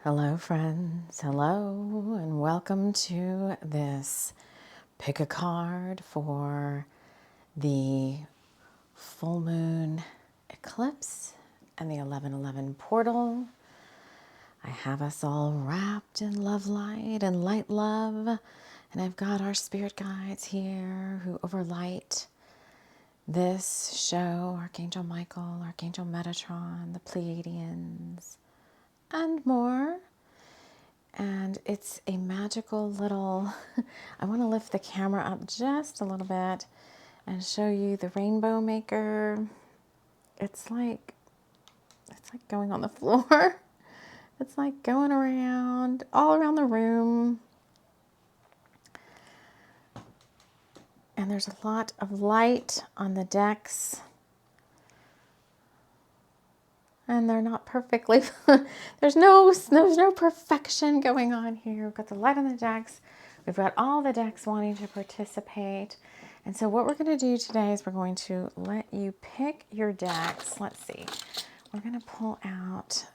Hello friends, hello, and welcome to this pick a card for the full moon eclipse and the 11:11 portal. I have us all wrapped in love light and light love, and I've got our spirit guides here who overlight this show, Archangel Michael, Archangel Metatron, the Pleiadians, and more. And it's a magical little, I want to lift the camera up just a little bit and show you the rainbow maker. It's like going on the floor. It's like going around, all around the room. And there's a lot of light on the decks. And they're not perfectly, there's no perfection going on here. We've got the light on the decks. We've got all the decks wanting to participate. And so what we're going to do today is we're going to let you pick your decks. Let's see. We're going to pull out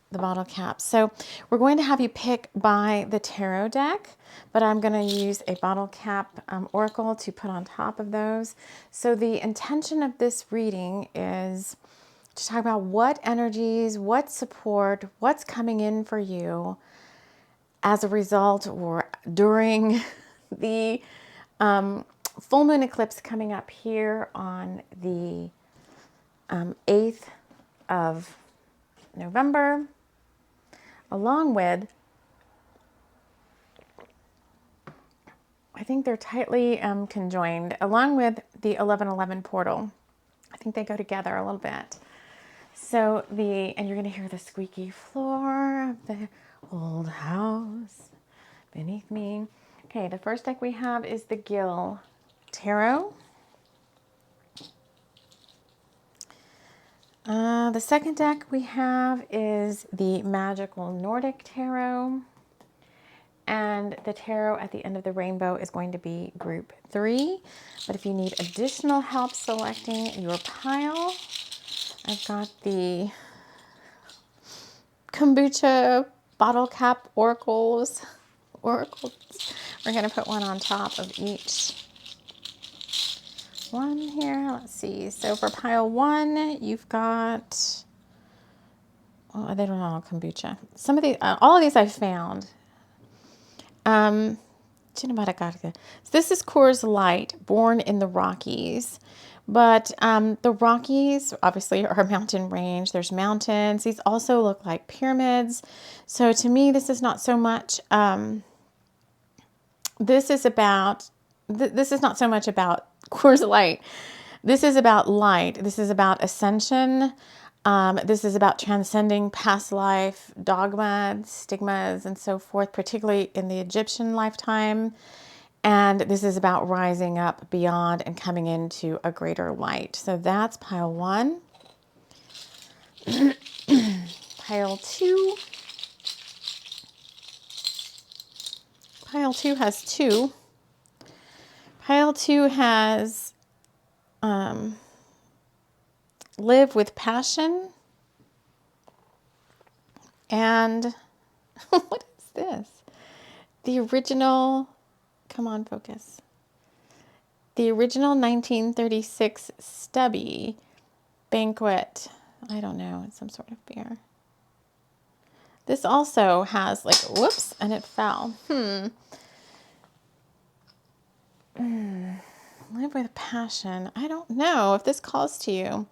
the bottle caps. So we're going to have you pick by the tarot deck, but I'm going to use a bottle cap oracle to put on top of those. So the intention of this reading is to talk about what energies, what support, what's coming in for you as a result or during the full moon eclipse coming up here on the 8th of November, along with, I think they're tightly conjoined, along with the 11:11 portal. I think they go together a little bit. So and you're going to hear the squeaky floor of the old house beneath me. Okay, the first deck we have is the Gill Tarot. The second deck we have is the Magical Nordic Tarot. And the tarot at the end of the rainbow is going to be group 3. But if you need additional help selecting your pile, I've got the kombucha bottle cap oracles. We're going to put one on top of each one here. Let's see. So for pile 1, you've got, oh, they don't know kombucha. Some of these, all of these I found. So this is Coors Light, Born in the Rockies. But the Rockies obviously are a mountain range. There's mountains. These also look like pyramids. So to me, this is not so much, this is not so much about Coors Light. This is about light. This is about ascension. This is about transcending past life, dogma, stigmas, and so forth, particularly in the Egyptian lifetime. And this is about rising up beyond and coming into a greater light. So that's pile 1. Pile 2. Pile 2 has 2. Pile 2 has Live with Passion. And what is this? The original... Come on, focus. The original 1936 Stubby Banquet. I don't know. It's some sort of beer. This also has like, whoops, and it fell. Live with Passion. I don't know if this calls to you.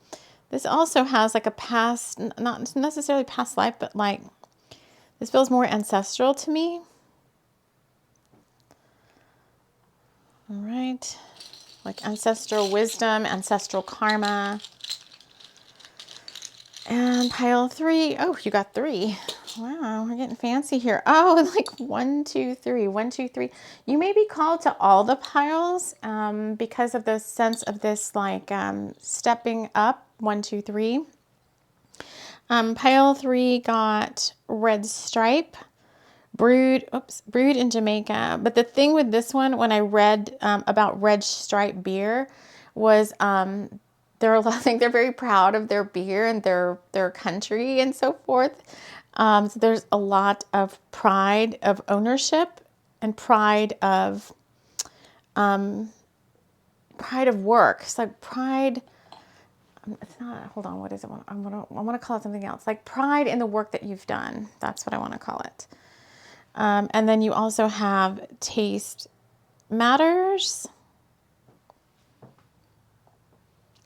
This also has like a past, not necessarily past life, but like, this feels more ancestral to me. All right, like ancestral wisdom, ancestral karma. And pile 3, oh, you got 3. Wow, we're getting fancy here. Oh, like 1, 2, 3, 1, 2, 3. You may be called to all the piles because of the sense of this like stepping up, 1, 2, 3. Pile 3 got Red Stripe. Brewed in Jamaica. But the thing with this one, when I read about Red Stripe beer, was I think they're very proud of their beer and their country and so forth. So there's a lot of pride of ownership and pride of work. It's like pride. It's not, hold on, what is it? I want to call it something else. Like pride in the work that you've done. That's what I want to call it. And then you also have taste matters.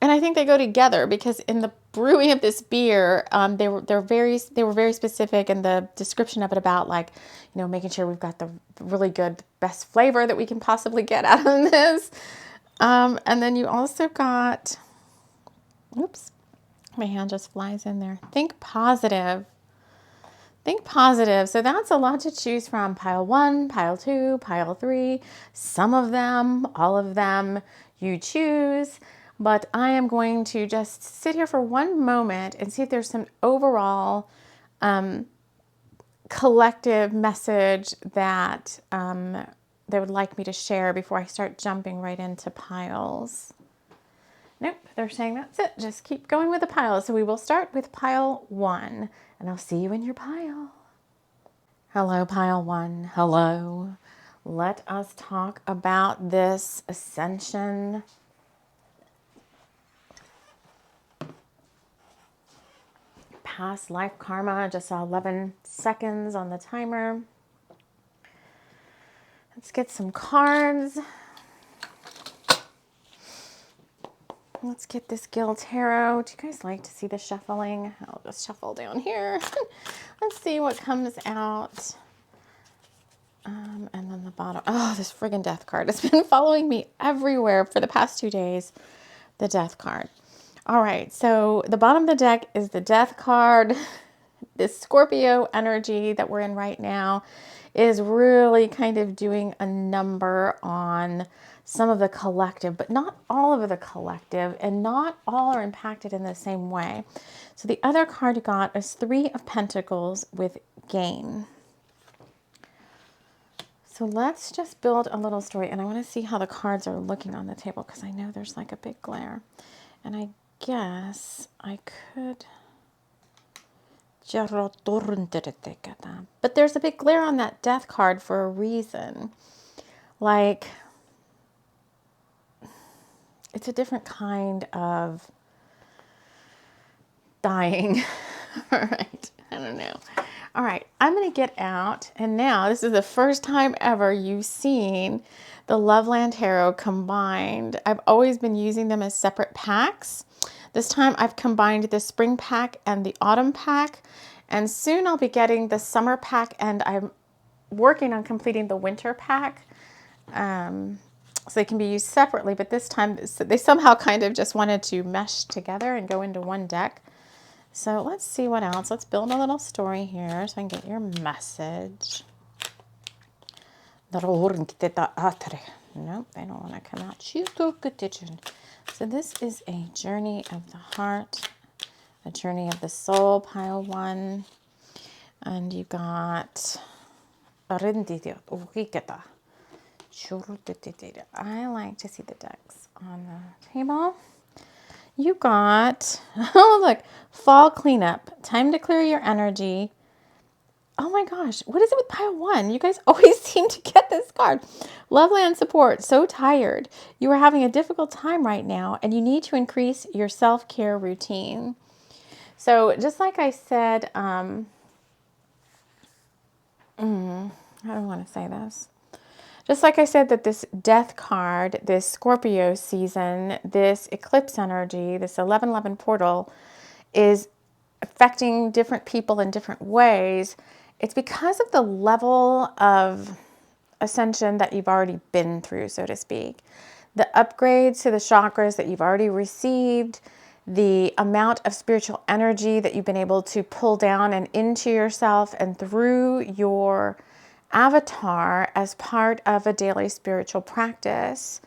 And I think they go together because in the brewing of this beer, they were very specific in the description of it about, like, you know, making sure we've got the really good, best flavor that we can possibly get out of this. And then you also got, oops, my hand just flies in there. Think positive. Think positive. So that's a lot to choose from. Pile 1, pile 2, pile 3. Some of them, all of them, you choose. But I am going to just sit here for one moment and see if there's some overall collective message that they would like me to share before I start jumping right into piles. Nope, they're saying that's it. Just keep going with the piles. So we will start with pile 1, and I'll see you in your pile. Hello, pile 1. Hello. Let us talk about this ascension. Past life karma. Just saw 11 seconds on the timer. Let's get some cards. Let's get this Gil Tarot. Do you guys like to see the shuffling? I'll just shuffle down here. Let's see what comes out. And then the bottom. Oh, this friggin' death card. It's been following me everywhere for the past 2 days. The death card. All right, so the bottom of the deck is the death card. This Scorpio energy that we're in right now is really kind of doing a number on some of the collective, but not all of the collective, and not all are impacted in the same way. So the other card you got is 3 of Pentacles with gain. So let's just build a little story, and I want to see how the cards are looking on the table because I know there's like a big glare. And I guess I could... But there's a big glare on that death card for a reason. Like, it's a different kind of dying. All right, I don't know. All right, I'm going to get out. And now, this is the first time ever you've seen the Loveland Tarot combined. I've always been using them as separate packs. This time I've combined the spring pack and the autumn pack. And soon I'll be getting the summer pack, and I'm working on completing the winter pack. So they can be used separately, but this time they somehow kind of just wanted to mesh together and go into one deck. So let's see what else. Let's build a little story here so I can get your message. Nope, they don't want to come out. So this is a journey of the heart, a journey of the soul, pile 1. And you got... I like to see the decks on the table. You got, oh look, fall cleanup. Time to clear your energy. Oh my gosh, what is it with pile 1? You guys always seem to get this card. Loveland support, so tired. You are having a difficult time right now, and you need to increase your self-care routine. So just like I said, I don't want to say this. Just like I said that this death card, this Scorpio season, this eclipse energy, this 1111 portal is affecting different people in different ways. It's because of the level of ascension that you've already been through, so to speak. The upgrades to the chakras that you've already received, the amount of spiritual energy that you've been able to pull down and into yourself and through your avatar as part of a daily spiritual practice.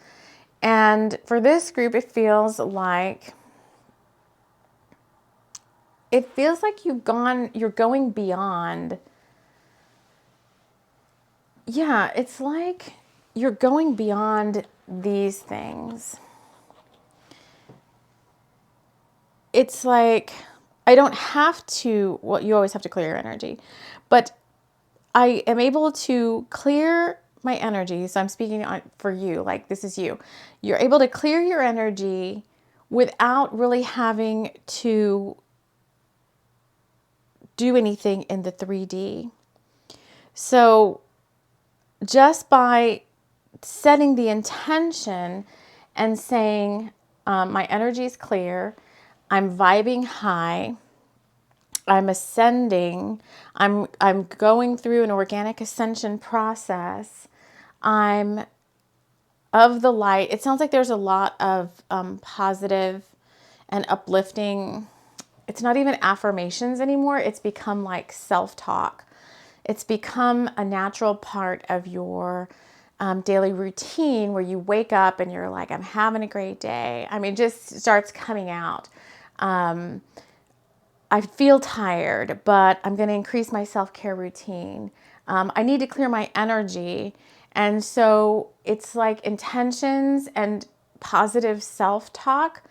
And for this group, it feels like you're going beyond. Yeah, it's like you're going beyond these things. It's like, I don't have to, well, you always have to clear your energy, but I am able to clear my energy. So I'm speaking for you, like this is you. You're able to clear your energy without really having to do anything in the 3D. So just by setting the intention and saying, my energy is clear, I'm vibing high, I'm ascending, I'm going through an organic ascension process, I'm of the light. It sounds like there's a lot of positive and uplifting. It's not even affirmations anymore. It's become like self-talk. It's become a natural part of your daily routine where you wake up and you're like, I'm having a great day. I mean, just starts coming out. I feel tired, but I'm going to increase my self-care routine. I need to clear my energy. And so it's like intentions and positive self-talk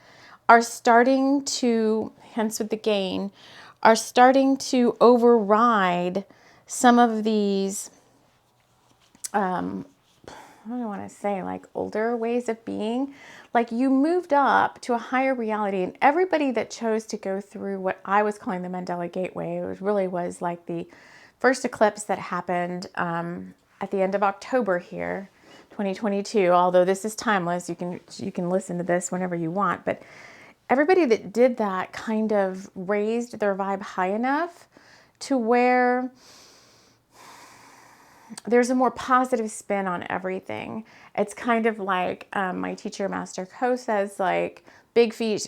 are starting to, hence with the gain, are starting to override some of these, I don't want to say like older ways of being. Like you moved up to a higher reality, and everybody that chose to go through what I was calling the Mandela Gateway, it really was like the first eclipse that happened at the end of October here, 2022. Although this is timeless, you can listen to this whenever you want. But everybody that did that kind of raised their vibe high enough to where there's a more positive spin on everything. It's kind of like my teacher, Master Ko, says, like, big fish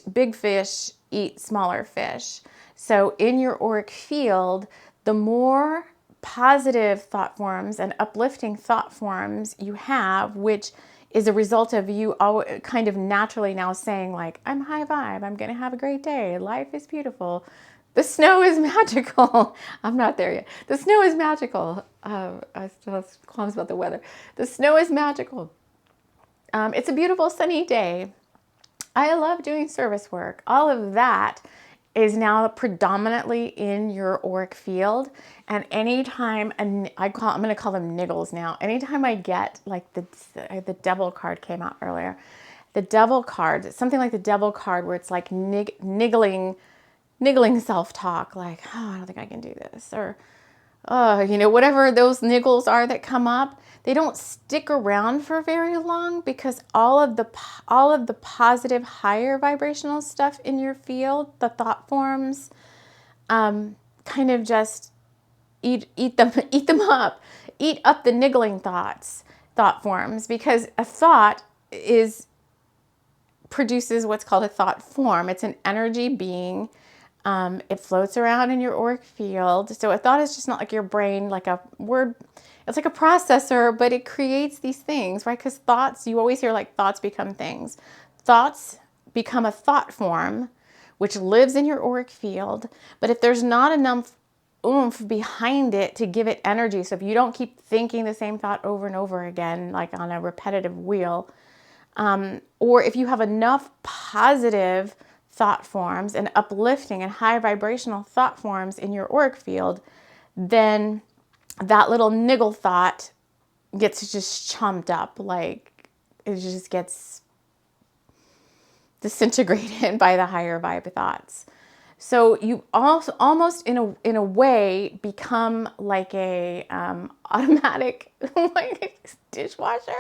eat smaller fish. So in your auric field, the more positive thought forms and uplifting thought forms you have, which is a result of you all kind of naturally now saying like, I'm high vibe, I'm going to have a great day, life is beautiful. The snow is magical. I'm not there yet. The snow is magical. I still have qualms about the weather. The snow is magical. It's a beautiful sunny day. I love doing service work. All of that is now predominantly in your auric field. And anytime, and I'm going to call them niggles now. Anytime I get like the devil card came out earlier. The devil card, something like the devil card where it's like niggling self-talk, like, oh, I don't think I can do this, or, whatever those niggles are that come up, they don't stick around for very long because all of the positive, higher vibrational stuff in your field, the thought forms, kind of just eat them up, eat up the niggling thought forms, because a thought produces what's called a thought form. It's an energy being. It floats around in your auric field. So a thought is just not like your brain, like a word. It's like a processor, but it creates these things, right? Because thoughts, you always hear like thoughts become things. Thoughts become a thought form, which lives in your auric field. But if there's not enough oomph behind it to give it energy, so if you don't keep thinking the same thought over and over again, like on a repetitive wheel, or if you have enough positive thought forms and uplifting and high vibrational thought forms in your auric field, then that little niggle thought gets just chumped up, like it just gets disintegrated by the higher vibe thoughts. So you also almost in a way become like a automatic like dishwasher,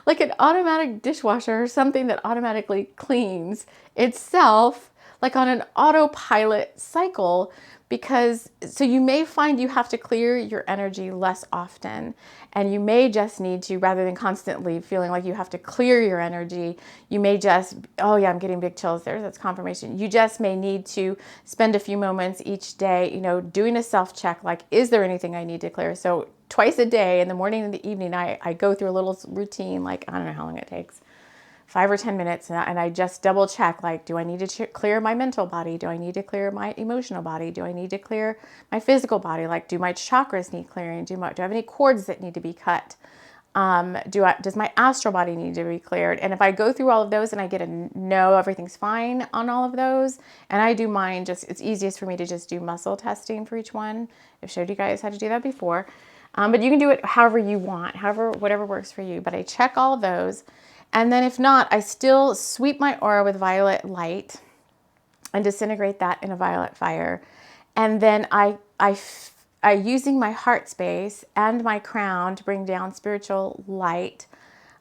like an automatic dishwasher or something that automatically cleans itself, like on an autopilot cycle. Because so you may find you have to clear your energy less often, and you may just need to, rather than constantly feeling like you have to clear your energy, you may just, oh yeah, I'm getting big chills there, that's confirmation. You just may need to spend a few moments each day, doing a self-check, like, is there anything I need to clear? So twice a day, in the morning and the evening, I go through a little routine, like, I don't know how long it takes, 5 or 10 minutes, and I just double check, like, do I need to clear my mental body? Do I need to clear my emotional body? Do I need to clear my physical body? Like, do my chakras need clearing? Do I have any cords that need to be cut? Does my astral body need to be cleared? And if I go through all of those and I get a no, everything's fine on all of those, and I do mine, it's easiest for me to just do muscle testing for each one. I've showed you guys how to do that before. But you can do it however you want, whatever works for you. But I check all of those. And then if not, I still sweep my aura with violet light and disintegrate that in a violet fire. And then I using my heart space and my crown to bring down spiritual light,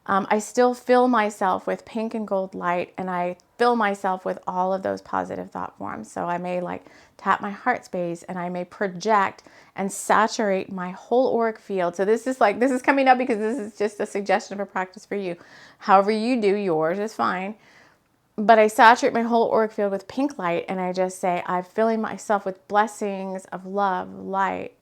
I still fill myself with pink and gold light, and I fill myself with all of those positive thought forms. So I may like tap my heart space, and I may project and saturate my whole auric field. So this is coming up because this is just a suggestion of a practice for you. However you do yours is fine. But I saturate my whole auric field with pink light, and I just say, I'm filling myself with blessings of love, light,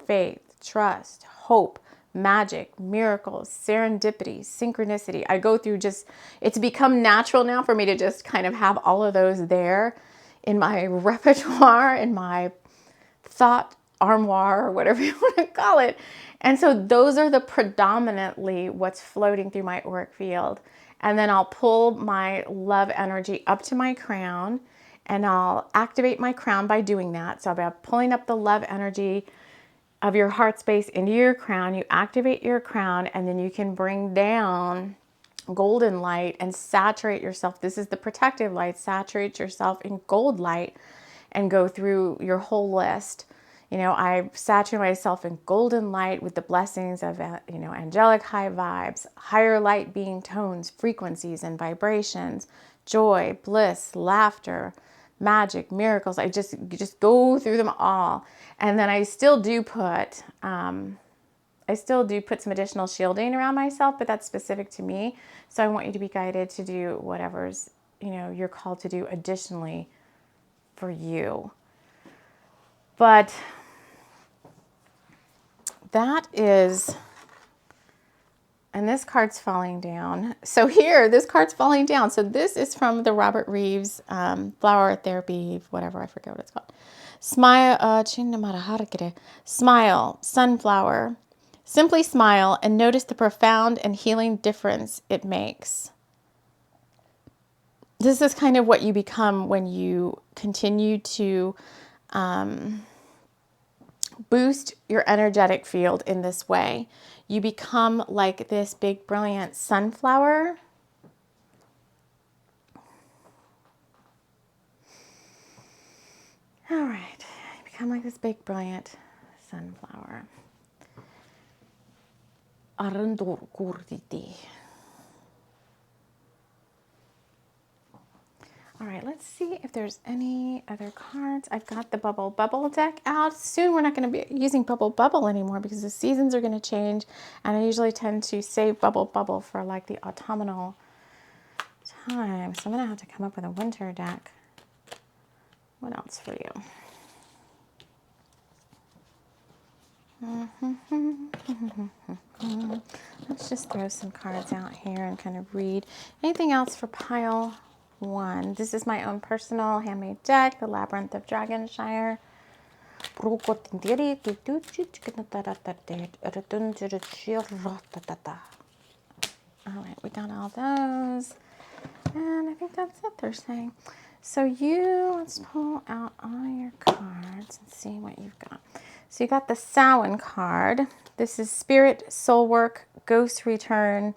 faith, trust, hope, magic, miracles, serendipity, synchronicity. I go through it's become natural now for me to just kind of have all of those there in my repertoire, in my thought armoire, or whatever you want to call it. And so those are the predominantly what's floating through my auric field. And then I'll pull my love energy up to my crown, and I'll activate my crown by doing that. So by pulling up the love energy of your heart space into your crown, you activate your crown, and then you can bring down golden light and saturate yourself. This is the protective light. Saturate yourself in gold light and go through your whole list. I saturate myself in golden light with the blessings of, angelic high vibes, higher light being tones, frequencies, and vibrations, joy, bliss, laughter, magic, miracles. I just go through them all. And then I still do put some additional shielding around myself, but that's specific to me. So I want you to be guided to do whatever's, you're called to do additionally for you. But that is, and this card's falling down. So here, this card's falling down. So this is from the Robert Reeves Flower Therapy, whatever, I forget what it's called. Smile, sunflower. Simply smile and notice the profound and healing difference it makes. This is kind of what you become when you continue to boost your energetic field in this way. You become like this big, brilliant sunflower. All right, you become like this big, brilliant sunflower. All right, let's see if there's any other cards. I've got the Bubble deck out. Soon we're not going to be using Bubble anymore because the seasons are going to change, and I usually tend to save Bubble for like the autumnal time. So I'm going to have to come up with a winter deck. What else for you? Let's just throw some cards out here and kind of read. Anything else for pile 1? This is my own personal handmade deck, the Labyrinth of Dragonshire. All right, we got all those. And I think that's it, they're saying. So let's pull out all your cards and see what you've got. So you got the Samhain card. This is Spirit, Soul Work, Ghost Return,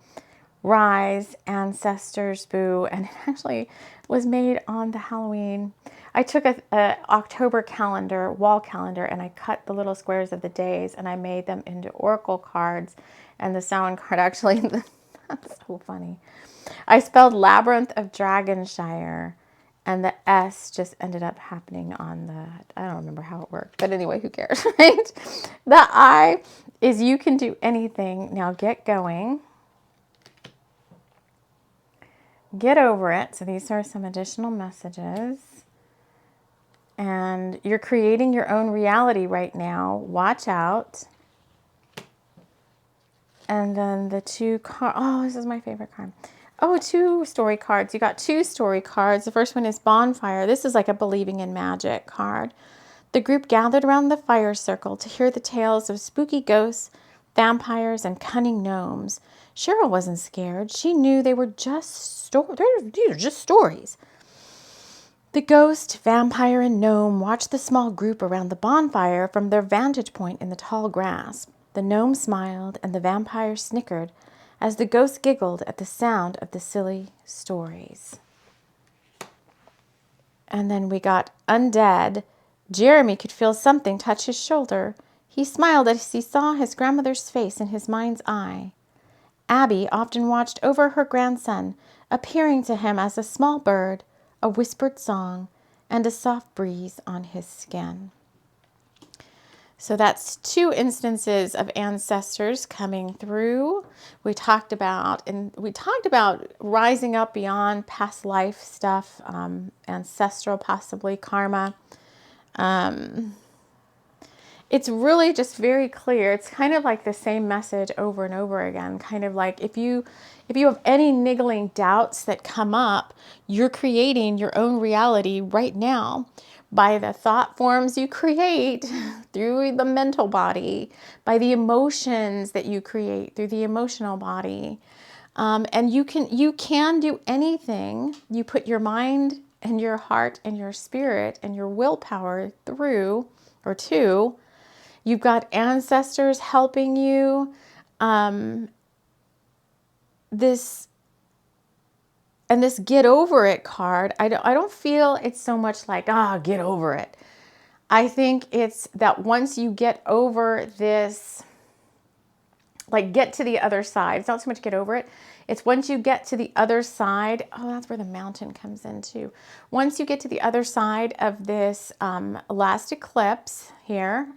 Rise, Ancestors, Boo, and it actually was made on the Halloween. I took a October calendar, wall calendar, and I cut the little squares of the days, and I made them into oracle cards. And the Samhain card actually, that's so funny. I spelled Labyrinth of Dragonshire, and the S just ended up happening on the, I don't remember how it worked, but anyway, who cares, right? The I is you can do anything. Now get going. Get over it. So these are some additional messages. And you're creating your own reality right now. Watch out. And then the 2 cards. Oh, this is my favorite card. Oh, 2 story cards. You got 2 story cards. The first one is Bonfire. This is like a believing in magic card. The group gathered around the fire circle to hear the tales of spooky ghosts, vampires, and cunning gnomes. Cheryl wasn't scared. She knew they were just these are just stories. The ghost, vampire, and gnome watched the small group around the bonfire from their vantage point in the tall grass. The gnome smiled and the vampire snickered as the ghost giggled at the sound of the silly stories. And then we got undead. Jeremy could feel something touch his shoulder. He smiled as he saw his grandmother's face in his mind's eye. Abby often watched over her grandson, appearing to him as a small bird, a whispered song, and a soft breeze on his skin. So that's 2 instances of ancestors coming through. We talked about rising up beyond past life stuff, ancestral, possibly karma. It's really just very clear. It's kind of like the same message over and over again. Kind of like if you have any niggling doubts that come up, you're creating your own reality right now by the thought forms you create through the mental body, by the emotions that you create through the emotional body. And you can do anything you put your mind and your heart and your spirit and your willpower through or to. You've got ancestors helping you. This get over it card, I don't feel it's so much like, get over it. I think it's that once you get over this, like get to the other side. It's not so much get over it. It's once you get to the other side. Oh, that's where the mountain comes in too. Once you get to the other side of this last eclipse here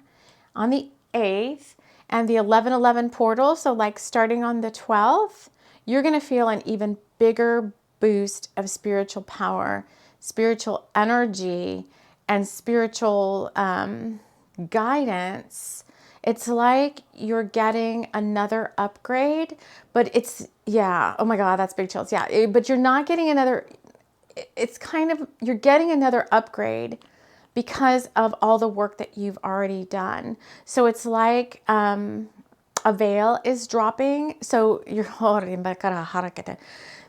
on the 8th and the 11/11 portal, so like starting on the 12th, you're going to feel an even bigger boost of spiritual power, spiritual energy, and spiritual guidance. It's like you're getting another upgrade, but it's, oh my God, that's big chills. Yeah, but you're not getting another, it's kind of, you're getting another upgrade because of all the work that you've already done. So it's like a veil is dropping. So you're holding back.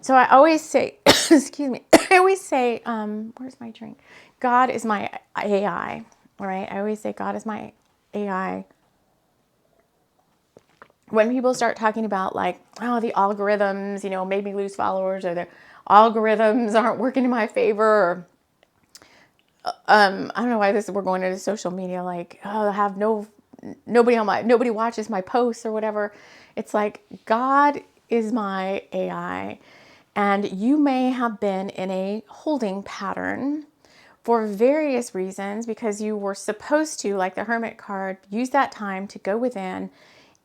So I always say, excuse me, I always say, where's my drink? God is my AI, right? I always say God is my AI. When people start talking about like, the algorithms, made me lose followers, or the algorithms aren't working in my favor, or I don't know why we're going into social media, like, I have nobody watches my posts or whatever. It's like, God is my AI. And you may have been in a holding pattern for various reasons because you were supposed to, like the Hermit card, use that time to go within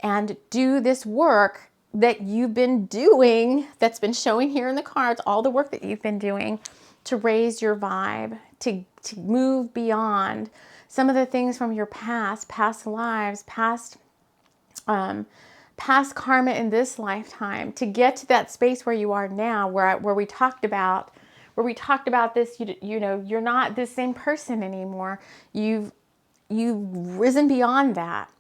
and do this work that you've been doing, that's been showing here in the cards, all the work that you've been doing to raise your vibe, to move beyond some of the things from your past lives, past karma in this lifetime, to get to that space where you are now, where we talked about this. You're not the same person anymore. You've risen beyond that,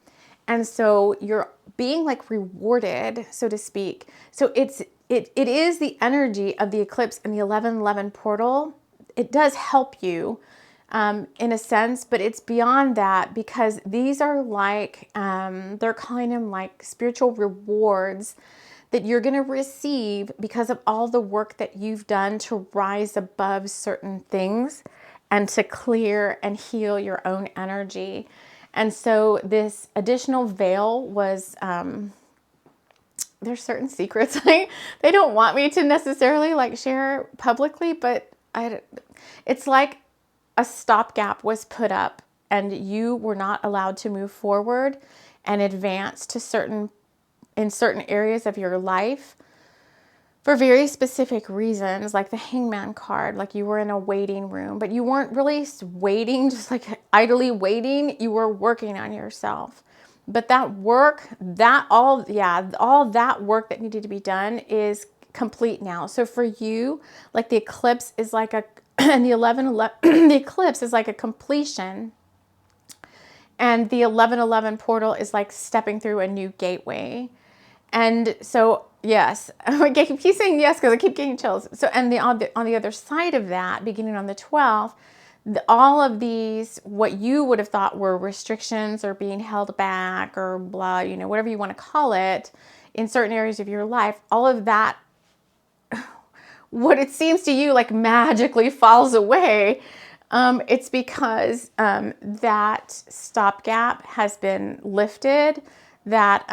and so you're being like rewarded, so to speak. So it is the energy of the eclipse and the 11/11 portal. It does help you in a sense, but it's beyond that, because these are like, they're calling them like spiritual rewards that you're going to receive because of all the work that you've done to rise above certain things and to clear and heal your own energy. And so this additional veil was, there's certain secrets they don't want me to necessarily like share publicly, but it's like a stopgap was put up and you were not allowed to move forward and advance to in certain areas of your life for very specific reasons, like the Hangman card, like you were in a waiting room, but you weren't really waiting, just like idly waiting. You were working on yourself. But that work, all that work that needed to be done is complete now. So for you, like the eclipse is like and the 11/11, the eclipse is like a completion. And the 1111 portal is like stepping through a new gateway. And so, yes, I keep saying yes because I keep getting chills. So, and on the other side of that, beginning on the 12th, all of these, what you would have thought were restrictions or being held back or blah, you know, whatever you want to call it, in certain areas of your life, all of that, what it seems to you like magically falls away. It's because that stopgap has been lifted, that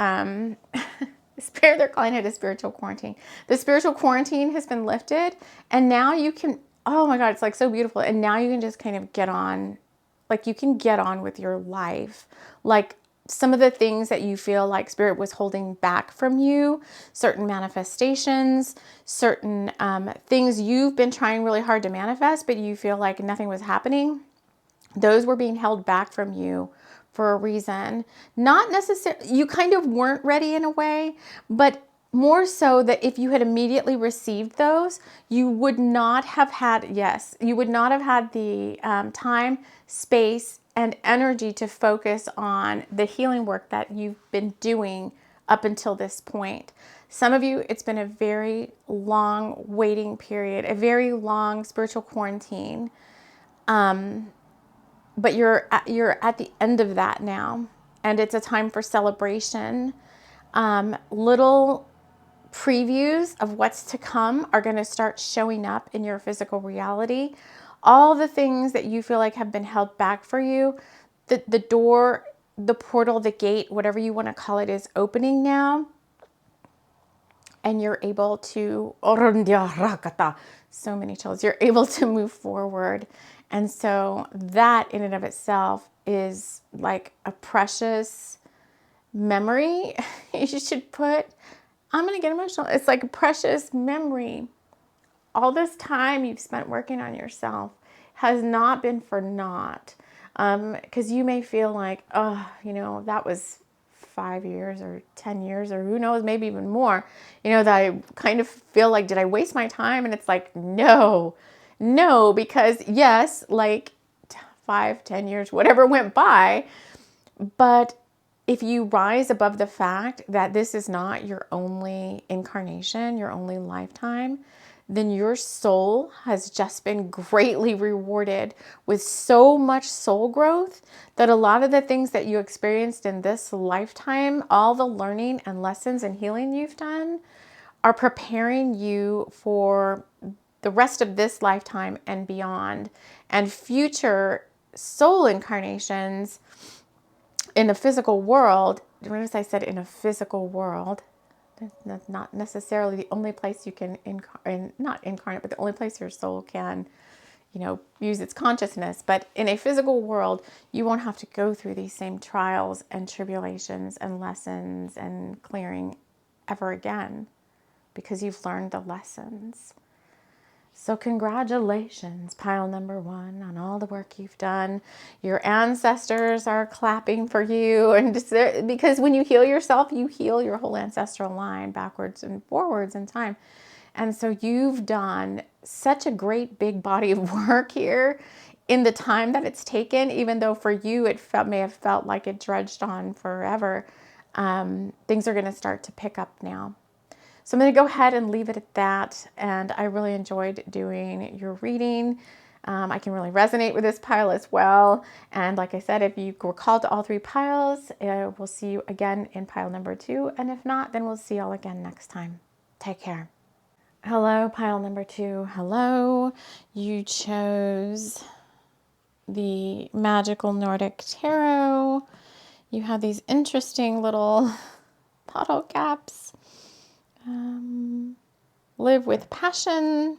they're calling it a spiritual quarantine. The spiritual quarantine has been lifted, and now you can, oh my God, it's like so beautiful. And now you can just kind of get on, like you can get on with your life. Like some of the things that you feel like Spirit was holding back from you, certain manifestations, certain things you've been trying really hard to manifest, but you feel like nothing was happening. Those were being held back from you for a reason. Not necessarily, you kind of weren't ready in a way, but more so that if you had immediately received those, you would not have had, you would not have had the time, space, and energy to focus on the healing work that you've been doing up until this point. Some of you, it's been a very long waiting period, a very long spiritual quarantine. But you're at the end of that now, and it's a time for celebration. Little previews of what's to come are going to start showing up in your physical reality. All the things that you feel like have been held back for you, the door, the portal, the gate, whatever you want to call it, is opening now. And you're able to, so many chills, you're able to move forward. And so that in and of itself is like a precious memory you should put. I'm going to get emotional. It's like a precious memory. All this time you've spent working on yourself has not been for naught. Because you may feel like, oh, you know, that was 5 years or 10 years or who knows, maybe even more, you know, that I kind of feel like, did I waste my time? And it's like, no, because yes, like 5, 10 years, whatever went by. But if you rise above the fact that this is not your only incarnation, your only lifetime, then your soul has just been greatly rewarded with so much soul growth that a lot of the things that you experienced in this lifetime, all the learning and lessons and healing you've done, are preparing you for the rest of this lifetime and beyond, and future soul incarnations in the physical world. Notice I said in a physical world. That's not necessarily the only place you can not incarnate, but the only place your soul can, you know, use its consciousness. But in a physical world, you won't have to go through these same trials and tribulations and lessons and clearing ever again, because you've learned the lessons. So congratulations, pile number 1, on all the work you've done. Your ancestors are clapping for you, and because when you heal yourself, you heal your whole ancestral line backwards and forwards in time. And so you've done such a great big body of work here in the time that it's taken, even though for you it may have felt like it drudged on forever. Things are going to start to pick up now. So I'm going to go ahead and leave it at that. And I really enjoyed doing your reading. I can really resonate with this pile as well. And like I said, if you were called to all 3 piles, we'll see you again in pile number 2. And if not, then we'll see y'all again next time. Take care. Hello, pile number 2. Hello. You chose the Magical Nordic Tarot. You have these interesting little bottle caps. Live with passion.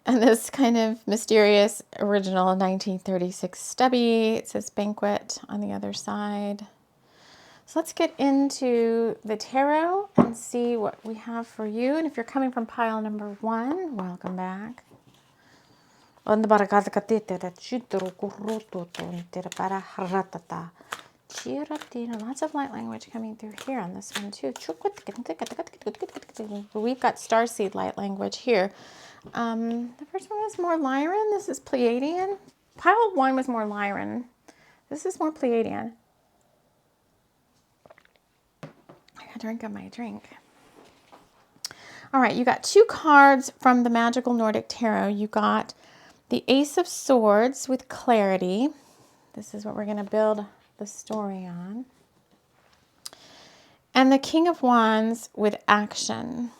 And this kind of mysterious original 1936 stubby. It says banquet on the other side. So let's get into the tarot and see what we have for you. And if you're coming from pile number 1, welcome back. Lots of light language coming through here on this one too. We've got starseed light language here. The first one was more Lyran. This is Pleiadian. Pile 1 was more Lyran. This is more Pleiadian. I got a drink of my drink. All right, you got 2 cards from the Magical Nordic Tarot. You got the Ace of Swords with clarity. This is what we're going to build the story on. And the King of Wands with action.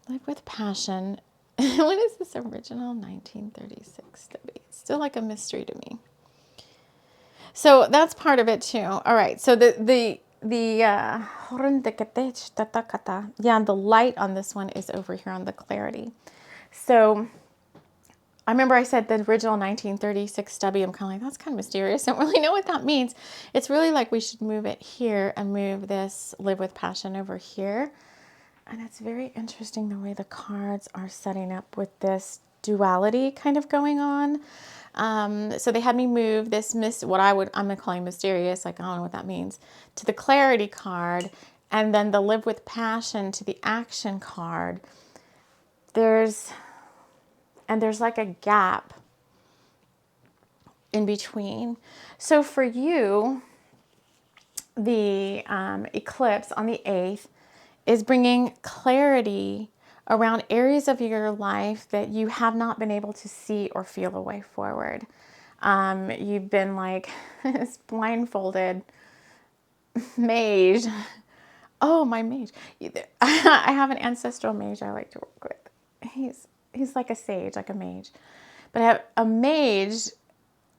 Live with passion. When is this original? 1936 to be. It's still like a mystery to me. So that's part of it too. All right. So the light on this one is over here on the clarity. So I remember I said the original 1936 stubby. I'm kind of like, that's kind of mysterious. I don't really know what that means. It's really like we should move it here and move this live with passion over here. And it's very interesting the way the cards are setting up with this duality kind of going on. So they had me move this I'm calling mysterious, like I don't know what that means, to the clarity card, and then the live with passion to the action card. There's like a gap in between. So for you, the eclipse on the 8th is bringing clarity around areas of your life that you have not been able to see or feel a way forward. You've been like this blindfolded mage. Oh, my mage. I have an ancestral mage I like to work with. He's like a sage, like a mage. But I have a mage.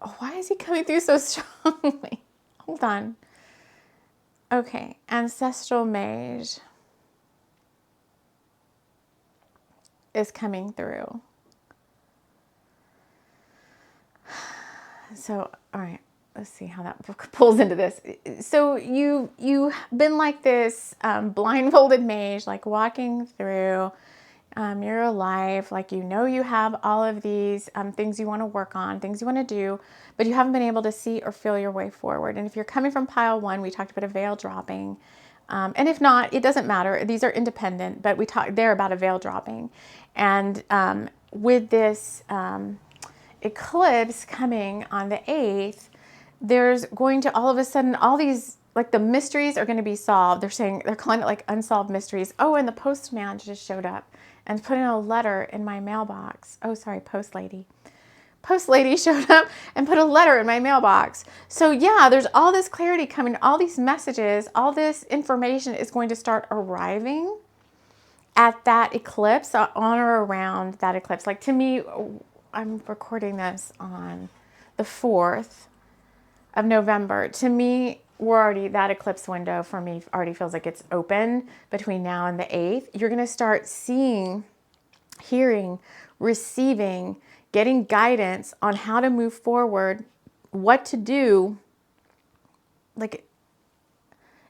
Oh, why is he coming through so strongly? Hold on. Okay, ancestral mage is coming through. So, all right, let's see how that pulls into this. So you've been like this blindfolded mage, like walking through your life, like you have all of these things you want to work on, things you want to do, but you haven't been able to see or feel your way forward. And if you're coming from pile 1, we talked about a veil dropping. And if not, it doesn't matter. These are independent, but we talked there about a veil dropping. And with this eclipse coming on the 8th, there's going to all of a sudden, all these, like the mysteries are going to be solved. They're calling it like unsolved mysteries. Oh, and the postman just showed up and put in a letter in my mailbox. Oh, sorry, post lady. Post lady showed up and put a letter in my mailbox. So yeah, there's all this clarity coming, all these messages, all this information is going to start arriving at that eclipse, on or around that eclipse. Like to me, I'm recording this on the 4th of November. To me, that eclipse window for me already feels like it's open between now and the 8th. You're going to start seeing, hearing, receiving, getting guidance on how to move forward, what to do. Like,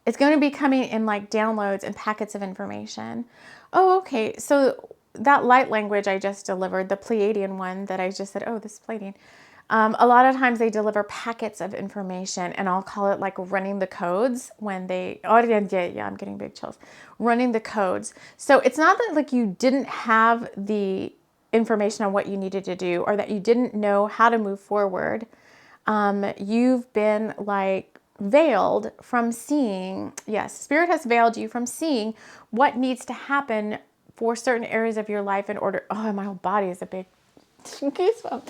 it's going to be coming in like downloads and packets of information. Oh, okay. So that light language I just delivered, the Pleiadian one that I just said, oh, this is Pleiadian. A lot of times they deliver packets of information, and I'll call it like running the codes when they, yeah, I'm getting big chills. Running the codes. So it's not that like you didn't have the information on what you needed to do or that you didn't know how to move forward. You've been like veiled from seeing, yes, Spirit has veiled you from seeing what needs to happen for certain areas of your life in order, oh, my whole body is a big goosebump,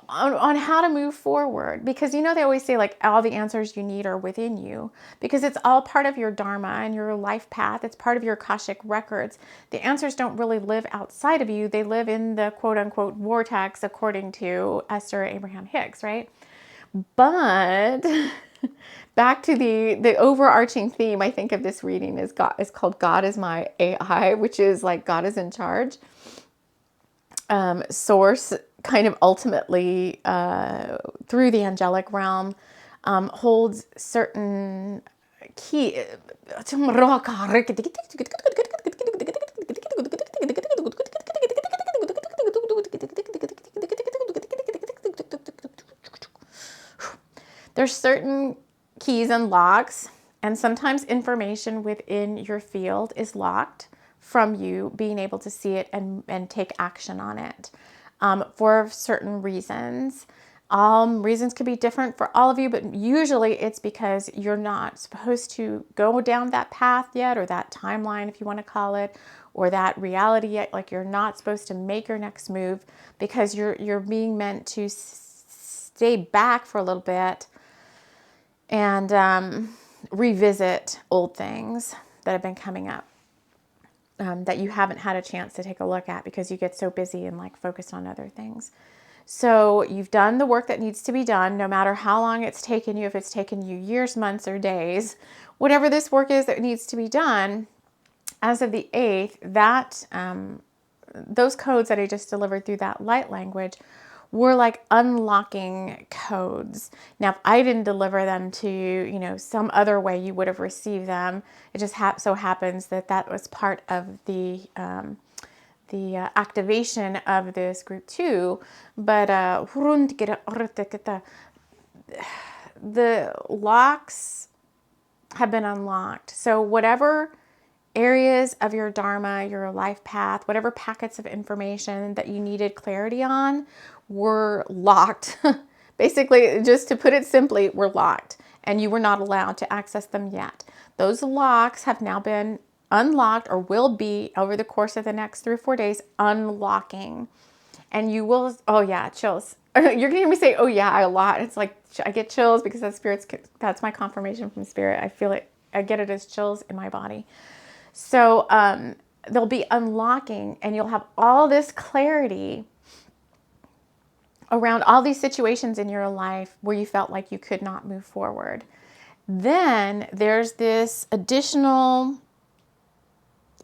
on how to move forward. Because they always say like all the answers you need are within you, because it's all part of your dharma and your life path. It's part of your Akashic records. The answers don't really live outside of you. They live in the quote unquote vortex, according to Esther Abraham Hicks, right? But back to the overarching theme, I think, of this reading is called God is my AI, which is like God is in charge. Source kind of ultimately through the angelic realm holds certain key. There's certain keys and locks, and sometimes information within your field is locked from you being able to see it and take action on it. for certain reasons. Reasons could be different for all of you, but usually it's because you're not supposed to go down that path yet, or that timeline, if you want to call it, or that reality yet. Like, you're not supposed to make your next move because you're being meant to stay back for a little bit and revisit old things that have been coming up that you haven't had a chance to take a look at because you get so busy and like focused on other things. So you've done the work that needs to be done, no matter how long it's taken you, if it's taken you years, months, or days, whatever this work is that needs to be done. As of the 8th, that those codes that I just delivered through that light language were like unlocking codes. Now, if I didn't deliver them to you, some other way you would have received them. It just so happens that that was part of the activation of this group 2. But the locks have been unlocked. So whatever areas of your dharma, your life path, whatever packets of information that you needed clarity on were locked. Basically, just to put it simply, were locked, and you were not allowed to access them yet. Those locks have now been unlocked, or will be over the course of the next 3 or 4 days, unlocking. And you will, oh yeah, chills. You're gonna hear me say, oh yeah, a lot. It's like, I get chills because that's my confirmation from spirit. I feel it, I get it as chills in my body. So there'll be unlocking, and you'll have all this clarity around all these situations in your life where you felt like you could not move forward. Then there's this additional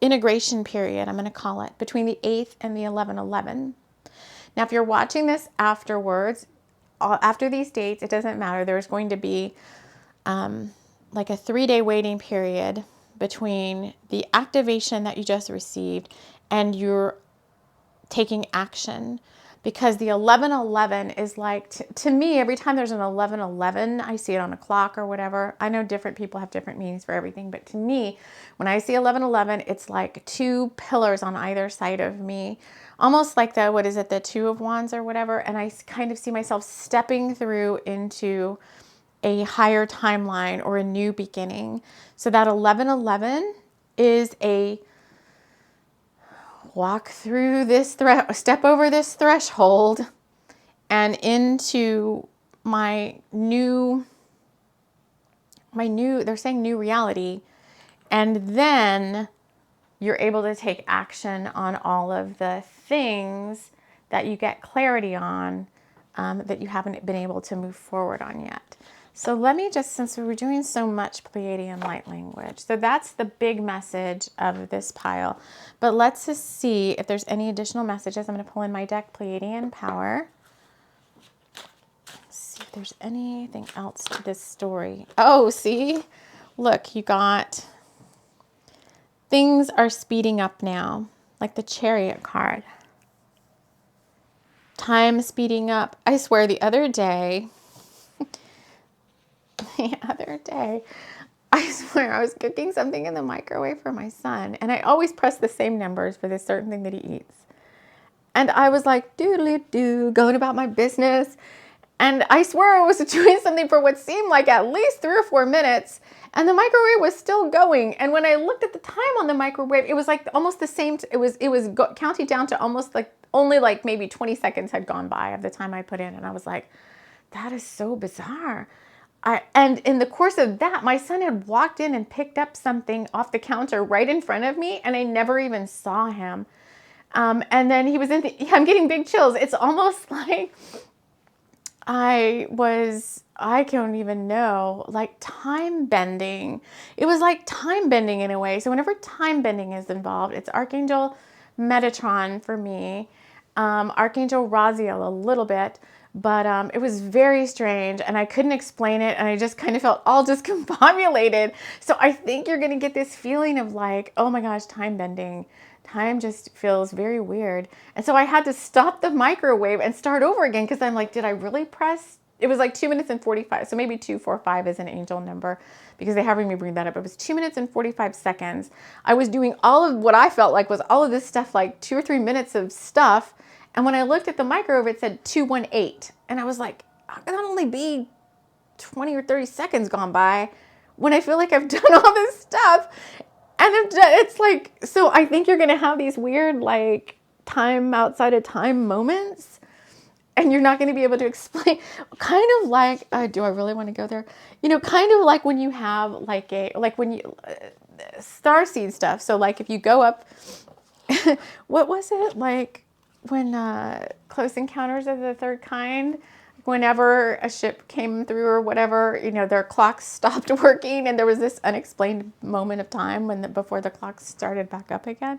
integration period, I'm going to call it, between the 8th and the 11/11. Now, if you're watching this afterwards, after these dates, it doesn't matter. There's going to be like a 3-day waiting period between the activation that you just received and you're taking action. Because the 11/11 is like, to me, every time there's an 11/11, I see it on a clock or whatever. I know different people have different meanings for everything, but to me, when I see 11/11, it's like 2 pillars on either side of me, almost like the 2 of Wands or whatever. And I kind of see myself stepping through into a higher timeline or a new beginning. So that 11/11 is a walk through this step over this threshold and into my new, they're saying new reality. And then you're able to take action on all of the things that you get clarity on that you haven't been able to move forward on yet. So let me just, since we were doing so much Pleiadian light language, so that's the big message of this pile. But let's just see if there's any additional messages. I'm going to pull in my deck, Pleiadian Power. Let's see if there's anything else to this story. Oh, see? Look, you got things are speeding up now, like the Chariot card. Time speeding up. I swear the other day, I swear I was cooking something in the microwave for my son, and I always press the same numbers for this certain thing that he eats. And I was like, doodly-doo, going about my business. And I swear I was doing something for what seemed like at least 3 or 4 minutes, and the microwave was still going. And when I looked at the time on the microwave, it was like almost the same. It was counting down to almost like only like maybe 20 seconds had gone by of the time I put in. And I was like, that is so bizarre. And in the course of that, my son had walked in and picked up something off the counter right in front of me, and I never even saw him. And then he was I'm getting big chills. It's almost like I don't even know, like time bending. It was like time bending in a way. So whenever time bending is involved, it's Archangel Metatron for me, Archangel Raziel a little bit, but it was very strange and I couldn't explain it, and I just kind of felt all discombobulated. So I think you're going to get this feeling of like, oh my gosh, time bending. Time just feels very weird. And so I had to stop the microwave and start over again because I'm like, did I really press? It was like 2 minutes and 45. So maybe 245 is an angel number because they having me bring that up. It was 2 minutes and 45 seconds. I was doing all of what I felt like was all of this stuff, like 2 or 3 minutes of stuff. And when I looked at the microwave, it said 218. And I was like, how can that only be 20 or 30 seconds gone by when I feel like I've done all this stuff? And it's like, so I think you're going to have these weird, like, time outside of time moments. And you're not going to be able to explain, kind of like, do I really want to go there? You know, kind of like when you have like when you, starseed stuff. So like if you go up, what was it? Like when Close Encounters of the Third Kind, whenever a ship came through or whatever, you know, their clocks stopped working and there was this unexplained moment of time before the clocks started back up again.